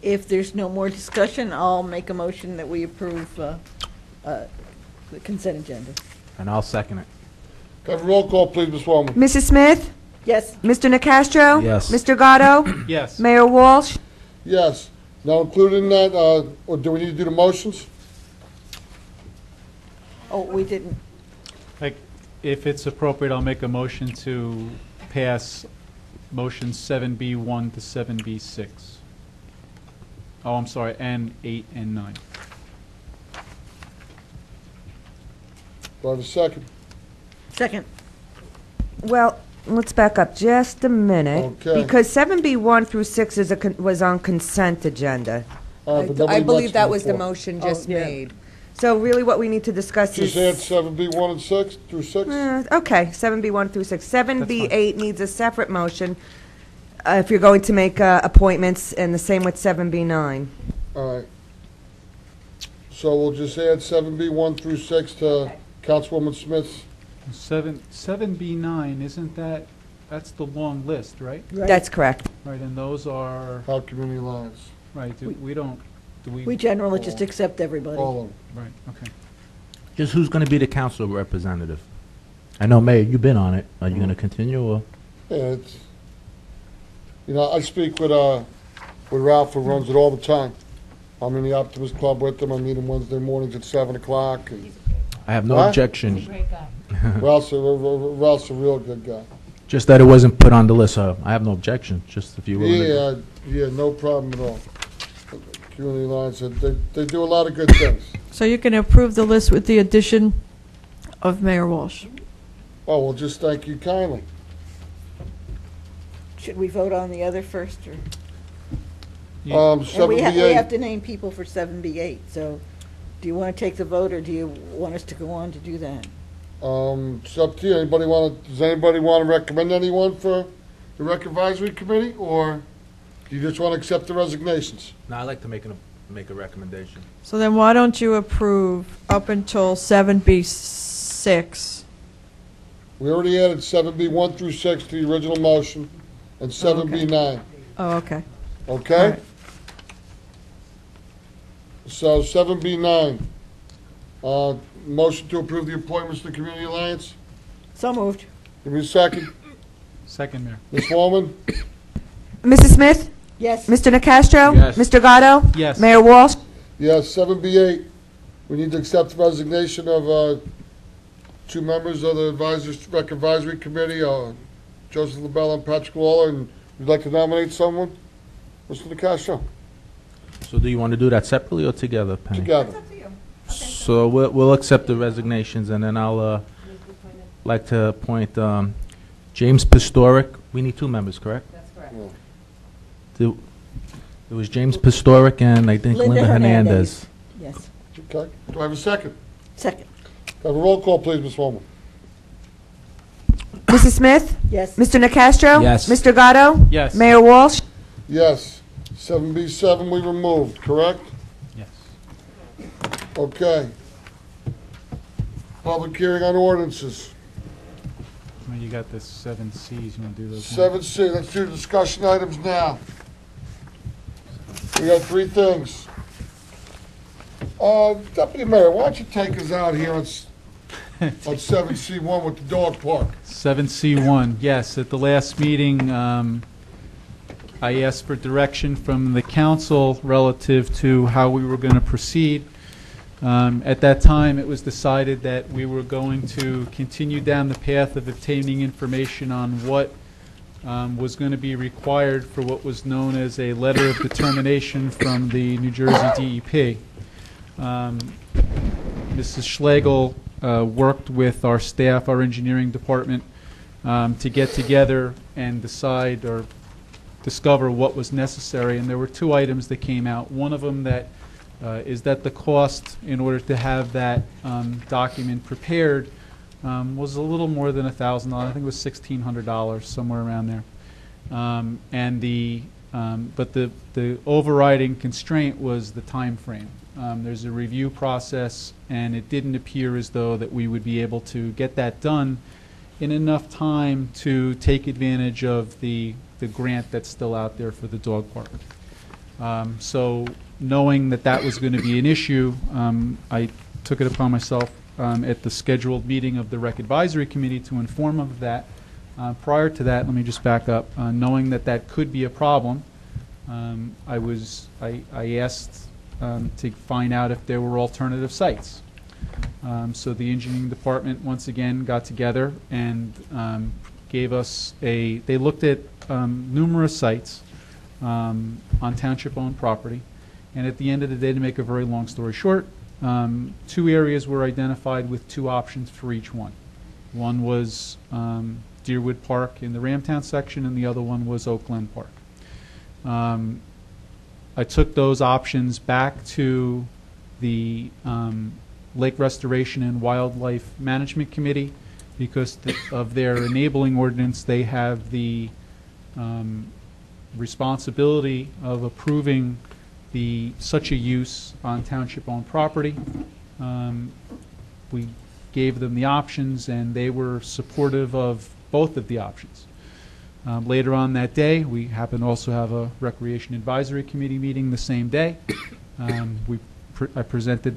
If there's no more discussion, I'll make a motion that we approve the consent agenda. And I'll second it. Have a roll call, please, Ms. Wellman. Mrs. Smith? Yes. Mr. Nacastro? Yes. Mr. Gatto? Yes. Mayor Walsh? Yes. Now, included in that, or do we need to do the motions? Oh, we didn't. If it's appropriate, I'll make a motion to pass motion 7B1 to 7B6. Oh, I'm sorry, and 8 and 9. Do I have a second? Second. Well, let's back up just a minute. Okay. Because 7B1 through 6 was on consent agenda. But nobody I believe mentioned that it was the before. motion just yeah. made. So really what we need to discuss is... Just add 7B1 and 6 through 6? Okay, 7B1 through 6. 7B8 needs a separate motion. if you're going to make appointments, and the same with 7B9. All right. So we'll just add 7B 1 through 6 to Councilwoman Smith's. 7B9, isn't that's the long list, right? That's correct. Right, and those are, How Community Alliance. right, do we? We generally just accept everybody. All of them. Right, okay. Just who's going to be the council representative? I know, Mayor, you've been on it. Are you going to continue, or? Yeah, it's, I speak with Ralph, who runs it all the time. I'm in the Optimist Club with him. I meet him Wednesday mornings at 7 o'clock. And I have no What? objection. Ralph's a real good guy. Just that it wasn't put on the list. I have no objection. Just if you will. Yeah, no problem at all. Community Alliance, they do a lot of good things. So you can approve the list with the addition of Mayor Walsh. Oh, well, just thank you kindly. Should we vote on the other first, or? And we 7B8. have to name people for 7B8, so do you want to take the vote, or do you want us to go on to do that? It's up to you. Does anybody want to recommend anyone for the Rec Advisory Committee, or do you just want to accept the resignations? No, I'd like to make a recommendation. So then why don't you approve up until 7B6? We already added 7B 1 through 6 to the original motion, and 7B9. Oh, okay. Okay? All right. So 7B9, motion to approve the appointments to the Community Alliance. So moved. Give me a second. Second, Mayor. Ms. Wallman? Mrs. Smith? Yes. Mr. Nacastro? Yes. Mr. Gatto? Yes. Mayor Walsh? Yes, 7B8, we need to accept the resignation of two members of the Rec Advisory Committee, Joseph LaBelle and Patrick Lawler, and you'd like to nominate someone? Mr. Nacastro? So do you want to do that separately or together, Penny? Together. So we'll accept the resignations, and then I'll like to appoint James Pastoric. We need two members, correct? That's correct. Yeah. It was James Pastoric and I think Linda Hernandez. Yes. Okay, do I have a second? Second. Have a roll call, please, Ms. Wallman. Mrs. Smith? Yes. Mr. Nacastro? Yes. Mr. Gatto? Yes. Mayor Walsh? Yes. 7B7 we removed, correct? Yes. Okay. Public hearing on ordinances. Well, you got the 7Cs, you want to do those? 7C, let's do discussion items now. We got three things. Deputy Mayor, why don't you take us out here on 7C1 with the dog park? 7C1, yes. At the last meeting, I asked for direction from the council relative to how we were going to proceed. At that time, it was decided that we were going to continue down the path of obtaining information on what was going to be required for what was known as a letter of determination from the New Jersey DEP. Mrs. Schlegel worked with our staff, our engineering department, to get together and decide or discover what was necessary. And there were two items that came out. One of them that is that the cost in order to have that document prepared was a little more than $1,000. I think it was $1,600, somewhere around there. But the overriding constraint was the time frame. There's a review process, and it didn't appear as though that we would be able to get that done in enough time to take advantage of the grant that's still out there for the dog park. So knowing that that was going to be an issue, I took it upon myself at the scheduled meeting of the Rec Advisory Committee to inform of that. Prior to that, let me just back up. Knowing that that could be a problem, I asked to find out if there were alternative sites. So the engineering department once again got together and gave us they looked at numerous sites on township-owned property, and at the end of the day, to make a very long story short, two areas were identified with two options for each one. One was Deerwood Park in the Ramtown section, and the other one was Oak Glen Park. I took those options back to the Lake Restoration and Wildlife Management Committee because of their enabling ordinance. They have the responsibility of approving such a use on township-owned property. We gave them the options, and they were supportive of both of the options. Later on that day, we happened to also have a Recreation Advisory Committee meeting the same day. I presented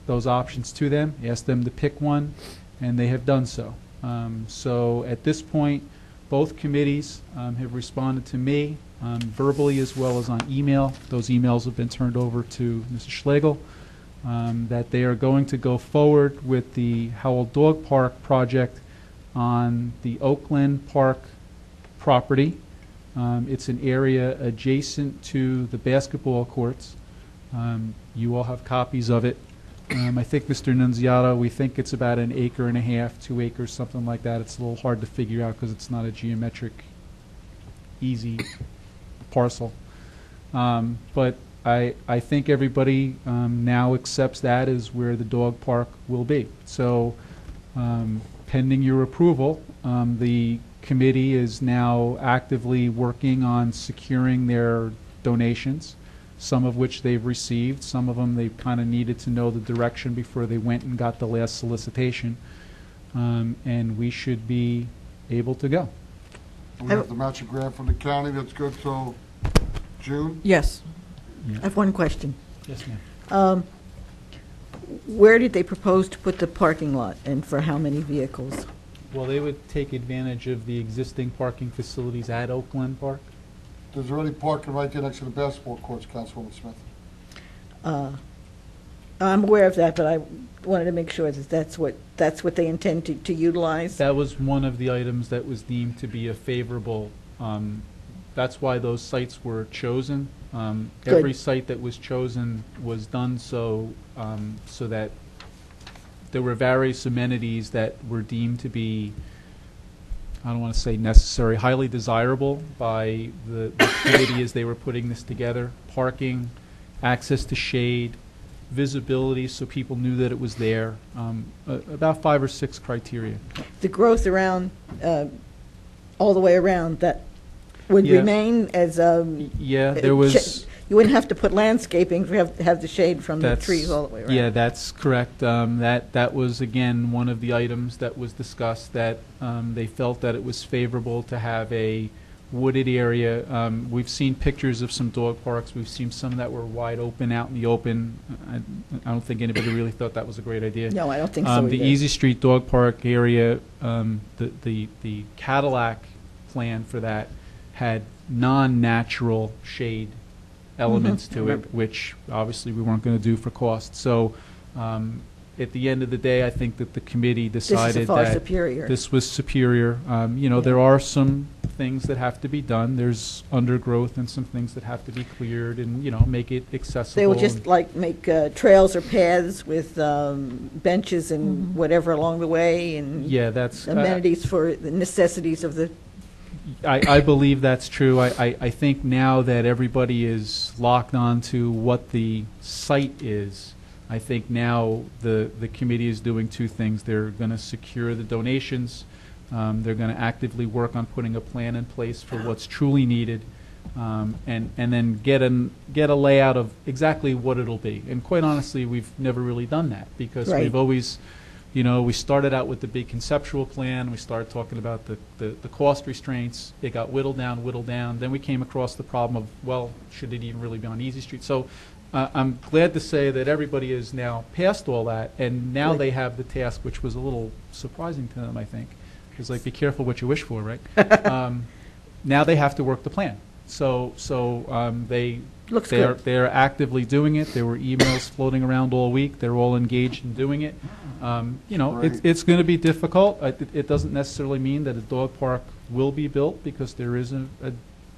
those options to them, asked them to pick one, and they have done so. So at this point, both committees have responded to me verbally as well as on email. Those emails have been turned over to Mrs. Schlegel, that they are going to go forward with the Howell Dog Park project on the Oakland Park property. It's an area adjacent to the basketball courts. You all have copies of it. I think, Mr. Nunziata, we think it's about 1.5 acres, 2 acres, something like that. It's a little hard to figure out because it's not a geometric, easy parcel. But I think everybody now accepts that as where the dog park will be. So pending your approval, the committee is now actively working on securing their donations, some of which they've received. Some of them they kind of needed to know the direction before they went and got the last solicitation. And we should be able to go. We have the matching grant from the county that's good till June? Yes. Yeah. I have one question. Yes, ma'am. Where did they propose to put the parking lot, and for how many vehicles? Well, they would take advantage of the existing parking facilities at Oakland Park. There's already parking right there next to the basketball courts, Councilwoman Smith. I'm aware of that, but I wanted to make sure that that's what they intend to utilize. That was one of the items that was deemed to be a favorable. That's why those sites were chosen. Every site that was chosen was done so that there were various amenities that were deemed to be, I don't want to say necessary, highly desirable by the committee as they were putting this together. Parking, access to shade, visibility so people knew that it was there. About 5 or 6 criteria. The growth around, all the way around, that would remain as yeah, there was. You wouldn't have to put landscaping to have the shade from the trees all the way around. Yeah, that's correct. That was, again, one of the items that was discussed, that they felt that it was favorable to have a wooded area. We've seen pictures of some dog parks. We've seen some that were wide open, out in the open. I don't think anybody really thought that was a great idea. No, I don't think so The either. Easy Street Dog Park area, the Cadillac plan for that had non-natural shade elements to it, which obviously we weren't going to do for cost. So at the end of the day, I think that the committee decided that superior. this was superior. There are some things that have to be done. There's undergrowth and some things that have to be cleared and, make it accessible. They would just make trails or paths with benches and whatever along the way, and that's amenities for the necessities of the. I believe that's true. I think now that everybody is locked on to what the site is, I think now the committee is doing 2 things. They're going to secure the donations. They're going to actively work on putting a plan in place for what's truly needed, and then get a layout of exactly what it'll be. And quite honestly, we've never really done that because we've always, we started out with the big conceptual plan. We started talking about the cost restraints. It got whittled down. Then we came across the problem of, well, should it even really be on Easy Street? So I'm glad to say that everybody is now past all that, and now they have the task, which was a little surprising to them, I think. It's like, be careful what you wish for, right? Now they have to work the plan. So they're actively doing it. There were emails floating around all week. They're all engaged in doing it. It's going to be difficult. It doesn't necessarily mean that a dog park will be built because there is a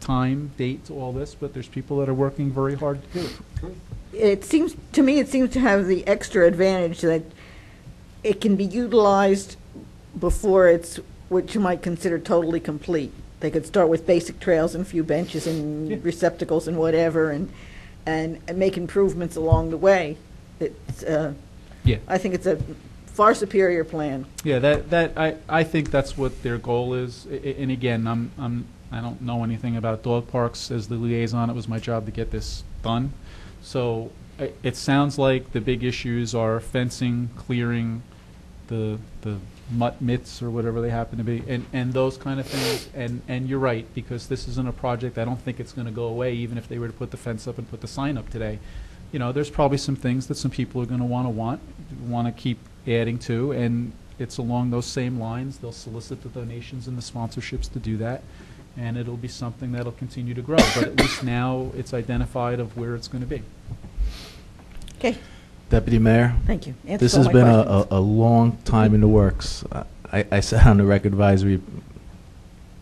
time, date to all this, but there's people that are working very hard to do it. It seems to have the extra advantage that it can be utilized before it's what you might consider totally complete. They could start with basic trails and a few benches and receptacles and whatever, and make improvements along the way. It's I think it's a far superior plan. Yeah, I think that's what their goal is. And again, I don't know anything about dog parks. As the liaison, it was my job to get this done. So it sounds like the big issues are fencing, clearing, the mutt mitts or whatever they happen to be, and those kind of things. And you're right, because this isn't a project, I don't think it's going to go away, even if they were to put the fence up and put the sign up today. You know, there's probably some things that some people are going to want to keep adding to, and it's along those same lines. They'll solicit the donations and the sponsorships to do that, and it'll be something that'll continue to grow. But at least now it's identified of where it's going to be. Okay. Deputy Mayor? Thank you. Answered This all has my been questions. a long time in the works. I sat on the rec advisory,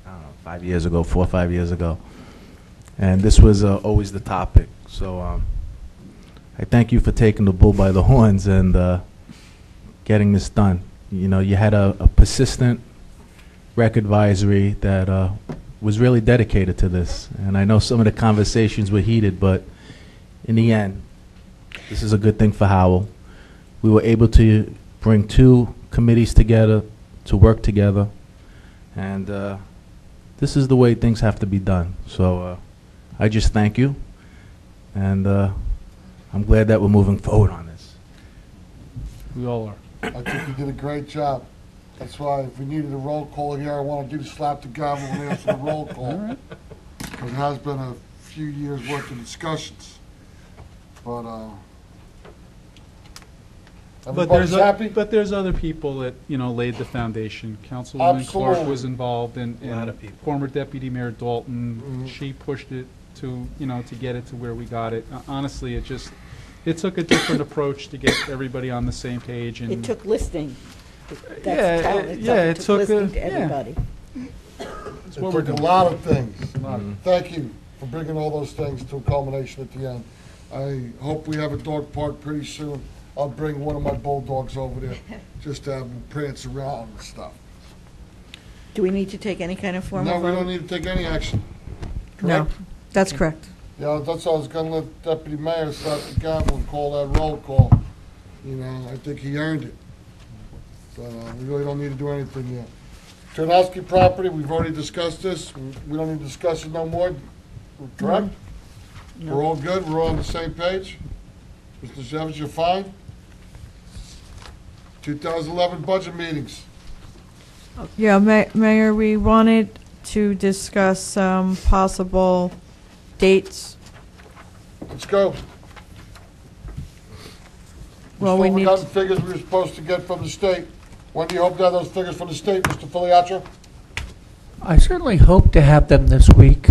I don't know, 5 years ago, 4 or 5 years ago. And this was always the topic. So I thank you for taking the bull by the horns and getting this done. You know, you had a persistent rec advisory that was really dedicated to this. And I know some of the conversations were heated, but in the end, this is a good thing for Howell. We were able to bring 2 committees together to work together, and this is the way things have to be done. So I just thank you, and I'm glad that we're moving forward on this. We all are. I think you did a great job. That's why if we needed a roll call here, I want to do slap the gavel and ask for the roll call. Because it has been a few years' worth of discussions. But everybody's happy? But there's other people that, you know, laid the foundation. Councilwoman Clark Absolutely. was involved, and A lot of people. former Deputy Mayor Dalton, she pushed it to, you know, to get it to where we got it. Honestly, it took a different approach to get everybody on the same page. And It took listening. That's Yeah, the talent it- itself. yeah, It it took took listening a- to yeah. everybody. That's It what we're took a doing. lot of things. A lot. Thank you for bringing all those things to a culmination at the end. I hope we have a dog park pretty soon. I'll bring one of my bulldogs over there just to have them prance around and stuff. Do we need to take any kind of formal No, vote? we don't need to take any action. No, Correct? that's correct. Yeah, that's all I was gonna let Deputy Mayor slap the gavel and call that roll call. You know, I think he earned it. But we really don't need to do anything yet. Tarnowski property, we've already discussed this. We don't need to discuss it no more. Correct? No. We're all good? We're all on the same page? Mr. Shevitz, you're fine? 2011 budget meetings. Yeah, Mayor, we wanted to discuss possible dates. Let's go. Well, we Still need gotten figures we were supposed to get from the state. When do you hope to have those figures from the state, Mr. Filiatro? I certainly hope to have them this week,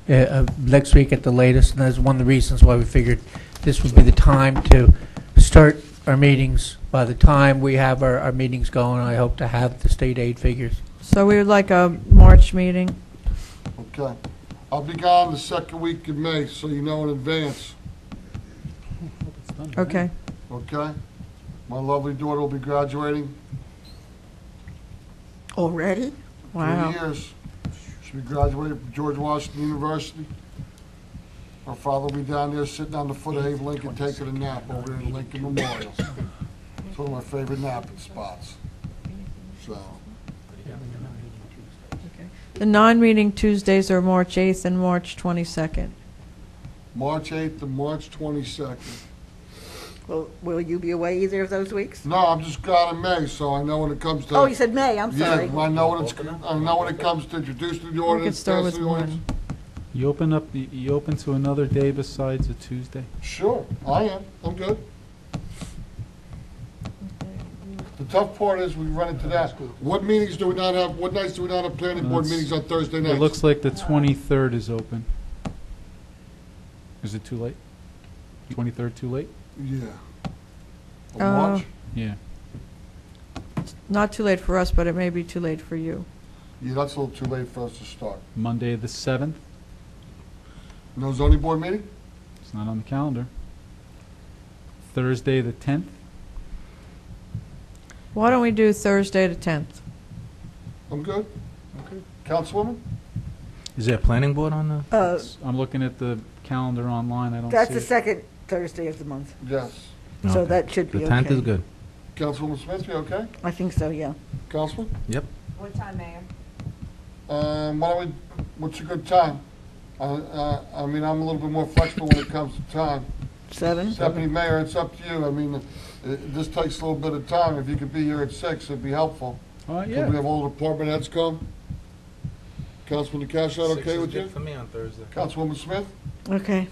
next week at the latest, and that's one of the reasons why we figured this would be the time to start our meetings. By the time we have our meetings going, I hope to have the state aid figures. So we would like a March meeting. Okay. I'll be gone the second week in May, so you know in advance. Okay. Okay? My lovely daughter will be graduating. Already? Wow. 3 years. She'll be graduating from George Washington University. Her father will be down there sitting on the foot of Abe Lincoln taking a nap over there in Lincoln Memorial. It's one of my favorite napping spots. So, The non-meeting Tuesdays are March 8th and March 22nd. March 8th and March 22nd. Well, will you be away either of those weeks? No, I'm just gone in May, so I know when it comes to. Oh, you said May, I'm sorry. Yeah, I know when it comes to introducing the We could ordinance. start with passing the ordinance. one. You open to another day besides a Tuesday? Sure, I am. I'm good. The tough part is we run into that. What meetings do we not have, what nights do we not have planning board It's- meetings on Thursday nights? It looks like the 23rd is open. Is it too late? 23rd too late? Yeah. Of Uh, March? Yeah. Not too late for us, but it may be too late for you. Yeah, that's a little too late for us to start. Monday the 7th, No zoning board meeting? it's not on the calendar. Thursday the 10th, Why don't we do Thursday the 10th? I'm good. Okay. Councilwoman? Is there a planning board on the? I'm looking at the calendar online, I don't see That's the it. second Thursday of the month. Yes. So Okay. that should be The okay. 10th is good. Councilwoman Smith, you okay? I think so, yeah. Councilman? Yep. What time, Mayor? Why don't we What's a good time? I mean, I'm a little bit more flexible when it comes to time. 7? Deputy Mayor, it's up to you. I mean, this takes a little bit of time. If you could be here at 6, it'd be helpful. Yeah. Can we have all the department heads come? Councilman DeCascio, that okay with you? For me on Thursday. Councilwoman Smith? Okay.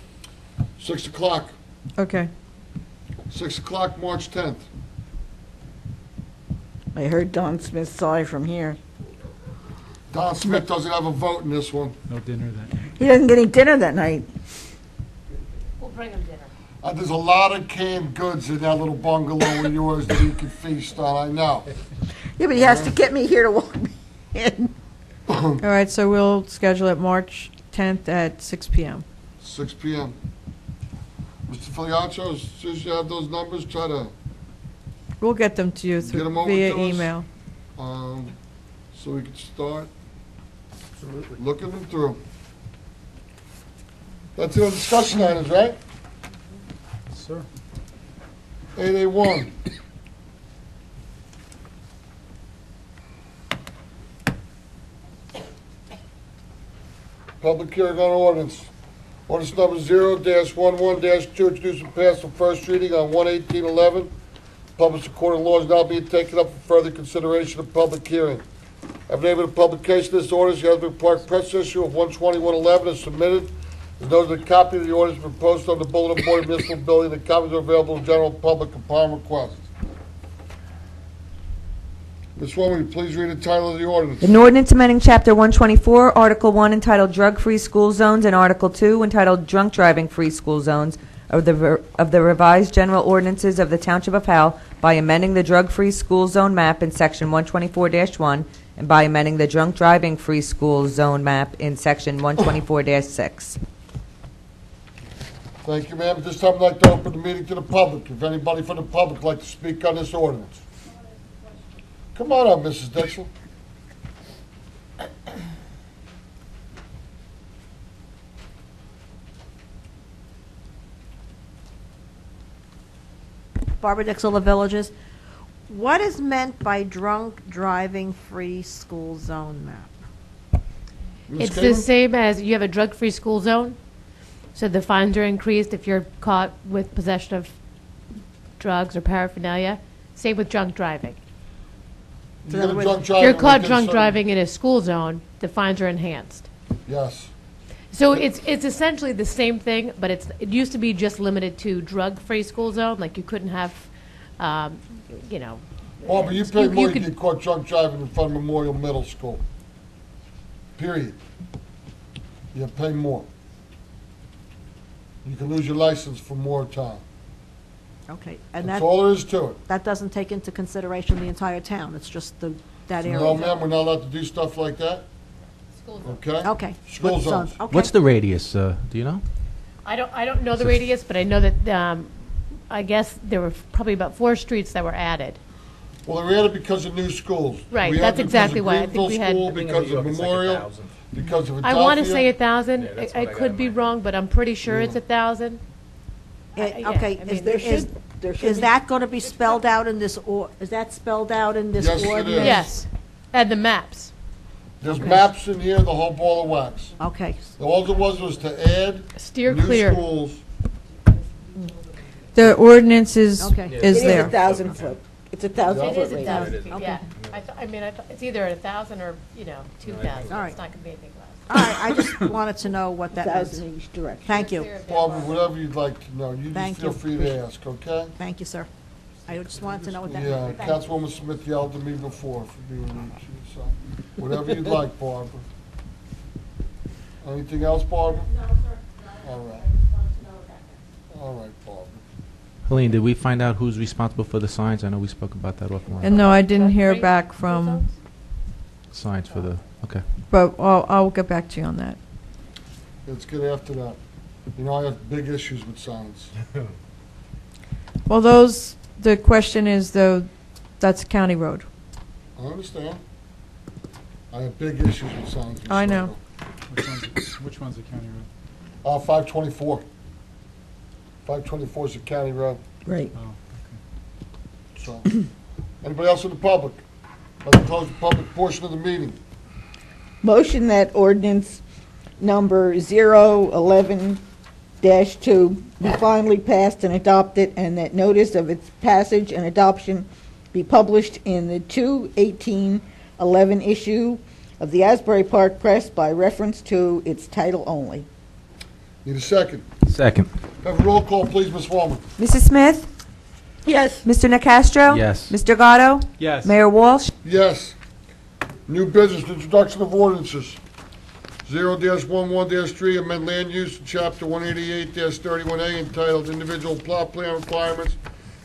6 o'clock. Okay. 6 o'clock, March 10th. I heard Don Smith sigh from here. Don Smith doesn't have a vote in this one. No dinner then. He doesn't get any dinner that night. We'll bring them dinner. There's a lot of canned goods in that little bungalow of yours that he can feast on, I know. Yeah, but he has to get me here to walk me in. All right, so we'll schedule it March 10th at 6 p.m. 6 p.m. Mr. Filiaccio, as soon as you have those numbers, try to We'll get them to you get them over via to us, email. so we can start looking them through. That's it on discussion items, right? Yes, sir. 8A1. Public hearing on ordinance. Ordinance number 0-11-2, introduced and passed on first reading on 1/18/11. Published according to law is now being taken up for further consideration of public hearing. Affidavit of publication of this ordinance, the Asbury Park Press issue of 1/21/11 is submitted. As noted, a copy of the ordinance has been posted on the bulletin board of the municipal building. The copies are available to the general public upon request. Ms. Swan, will you please read the title of the ordinance? An ordinance amending Chapter 124, Article 1 entitled Drug-Free School Zones and Article 2 entitled Drunk Driving Free School Zones of the revised general ordinances of the Township of Howell by amending the drug-free school zone map in Section 124-1 and by amending the drunk driving free school zone map in Section 124-6. Thank you, ma'am. At this time, I'd like to open the meeting to the public. If anybody from the public would like to speak on this ordinance. Come on up, Mrs. Dixon. Barbara Dixell, The Villages. What is meant by drunk driving free school zone map? It's the same as you have a drug-free school zone, so the fines are increased if you're caught with possession of drugs or paraphernalia. Same with drunk driving. You get a drunk If driver, you're we caught get drunk some- driving in a school zone, the fines are enhanced. Yes. So it's essentially the same thing, but it used to be just limited to drug-free school zone, like you couldn't have, you know. Oh, but you pay you more to could- get caught drunk driving in front of Memorial Middle School. Period. You pay more. You can lose your license for more time. Okay, and That's that, all there is to it. that doesn't take into consideration the entire town, it's just that area. No, ma'am, we're not allowed to do stuff like that? Okay? Okay. School What zones. Okay. What's the radius? Do you know? I don't know the radius, but I know that, I guess there were probably about 4 streets that were added. Well, they added because of new schools. Right, We had that's because exactly of why. I think Greenville we had- School, I think in New because of York it's like Memorial, 1,000. because of I want to Adelphia. say 1,000. Yeah, that's I what I got could in be my wrong, but I'm pretty sure it's 1,000. Okay, I mean, is that going to be spelled out in this, or, is that spelled out in this Yes, it ordinance? is. Yes, and the maps. There's maps in here, the whole ball of wax. Okay, All it was to add Steer new clear. schools. The ordinance is Okay. It is is there. 1,000 foot. It's 1,000 It foot is radius. 1,000, Okay. yeah. I mean, it's either 1,000 or, 2,000. All right. It's not going to be anything less. all right, I just wanted to know what that means. 1,000 in each direction. Thank you, Barbara, whatever you'd like to know, you just Thank feel you. free to ask, okay? thank you, sir. I just wanted to know what that Yeah, meant. Councilwoman Smith yelled at me before for being rude to you, so whatever you'd like, Barbara. Anything else, Barbara? No, sir. All right. All right, Barbara. Helene, did we find out who's responsible for the signs? I know we spoke about that offline. And no, I didn't hear back from, Signs for the, okay. but I'll get back to you on that. Let's get after that. You know, I have big issues with signs. Well, the question is though, that's a county road. I understand. I have big issues with signs. in I know. Which one's the county road? 524. 524 is a county road, Right. Oh, so. Anybody else in the public? I'd like to close the public portion of the meeting. Motion that ordinance number 011-2 be finally passed and adopted, and that notice of its passage and adoption be published in the 2/18/11 issue of the Asbury Park Press by reference to its title only. Need a second? Second. Have a roll call, please, Ms. Walman. Mrs. Smith? Yes. Mr. Nacastro? Yes. Mr. Gatto? Yes. Mayor Walsh? Yes. New business, introduction of ordinances. 0-11-3, amend land use in Chapter 188-31A entitled Individual Plot Plan Requirements,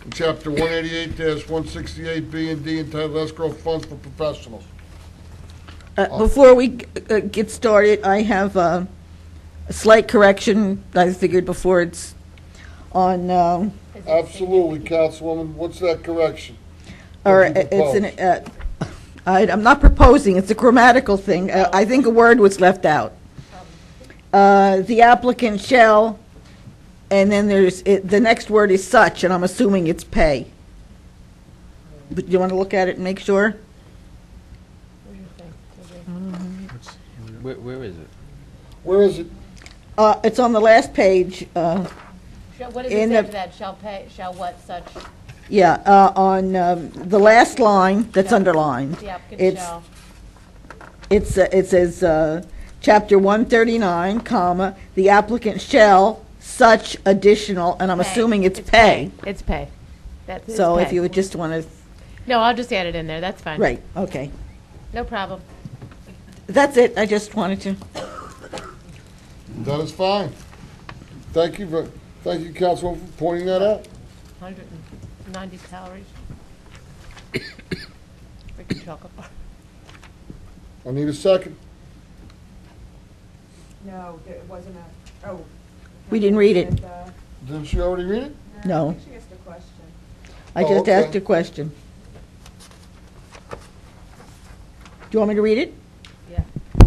and Chapter 188-168B and D entitled Escrow Funds for Professionals. Before we get started, I have a slight correction. I figured before it's on, Absolutely, Councilwoman. What's that correction? or What you it's an, propose? I'm not proposing, it's a grammatical thing. I think a word was left out. The applicant shall, and then the next word is such, and I'm assuming it's pay. But you want to look at it and make sure? Where is it? Where is it? It's on the last page. What does In it say the- for that? Shall pay, shall what, such? Yeah, on the last line that's underlined. The applicant It's- shall. It says, Chapter 139, comma, the applicant shall such additional, and I'm Pay. assuming it's pay. It's pay. That's it's So if pay. you would just want to, No, I'll just add it in there. That's fine. right, okay. No problem. That's it, I just wanted to. That is fine. Thank you, Councilwoman, for pointing that out. 190 calories. Freaking chocolate bar. I need a second. No, it wasn't a, oh. We didn't read it. Didn't she already read it? No. She asked a question. I Oh, just okay. asked a question. Do you want me to read it?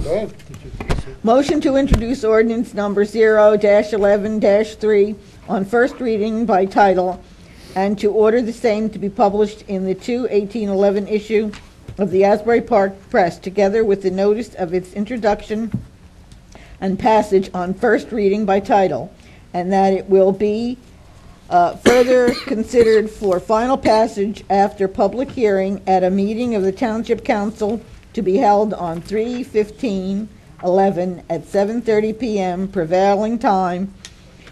Go ahead. Motion to introduce ordinance number 0-11-3 on first reading by title, and to order the same to be published in the 2/18/11 issue of the Asbury Park Press, together with the notice of its introduction and passage on first reading by title, and that it will be further considered for final passage after public hearing at a meeting of the Township Council to be held on 3/15/11 at 7:30 p.m. prevailing time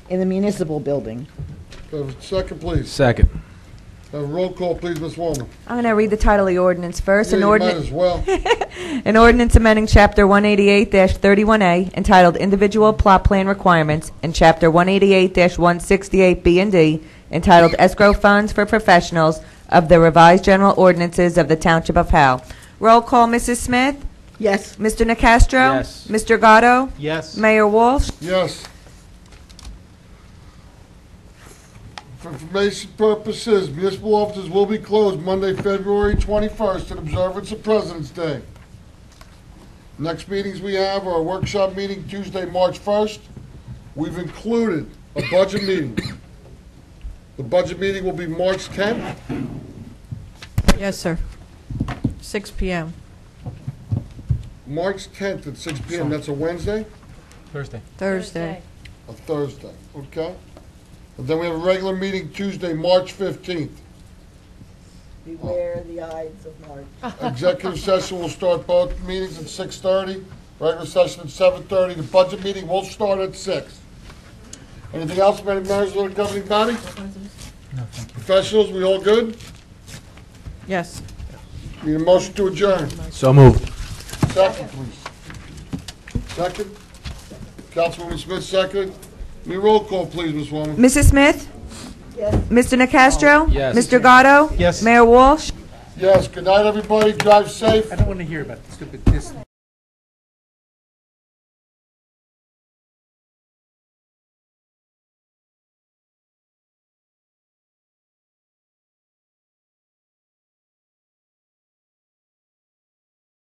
in the municipal building. Have a second, please. Second. Have a roll call, please, Ms. Walman. I'm going to read the title of the ordinance first. Yeah, An you might ordinance. as well. An ordinance amending Chapter 188-31A entitled Individual Plot Plan Requirements and Chapter 188-168B and D entitled Escrow Funds for Professionals of the Revised General Ordinances of the Township of Howell. Roll call, Mrs. Smith? Yes. Mr. Nacastro? Yes. Mr. Gatto? Yes. Mayor Walsh? Yes. For information purposes, municipal offices will be closed Monday, February 21st in observance of President's Day. Next meetings we have are a workshop meeting Tuesday, March 1st. We've included a budget meeting. The budget meeting will be March 10th. Yes, sir. 6 PM. March 10th at 6 p.m. That's a Wednesday? Thursday. Thursday. A Thursday, okay? And then we have a regular meeting Tuesday, March 15th. Beware the Ides of March. Executive session will start both meetings at 6:30, regular session at 7:30. The budget meeting will start at 6. Anything else from any members of the governing body? No, thank you. Professionals, we all good? Yes. Need a motion to adjourn. So moved. Second, please. Second? Councilwoman Smith, second. Need a roll call, please, Ms. Woman. Mrs. Smith? Yes. Mr. Nacastro? Yes. Mr. Gatto? Yes. Mayor Walsh? Yes, good night, everybody. Drive safe. I don't want to hear about the stupid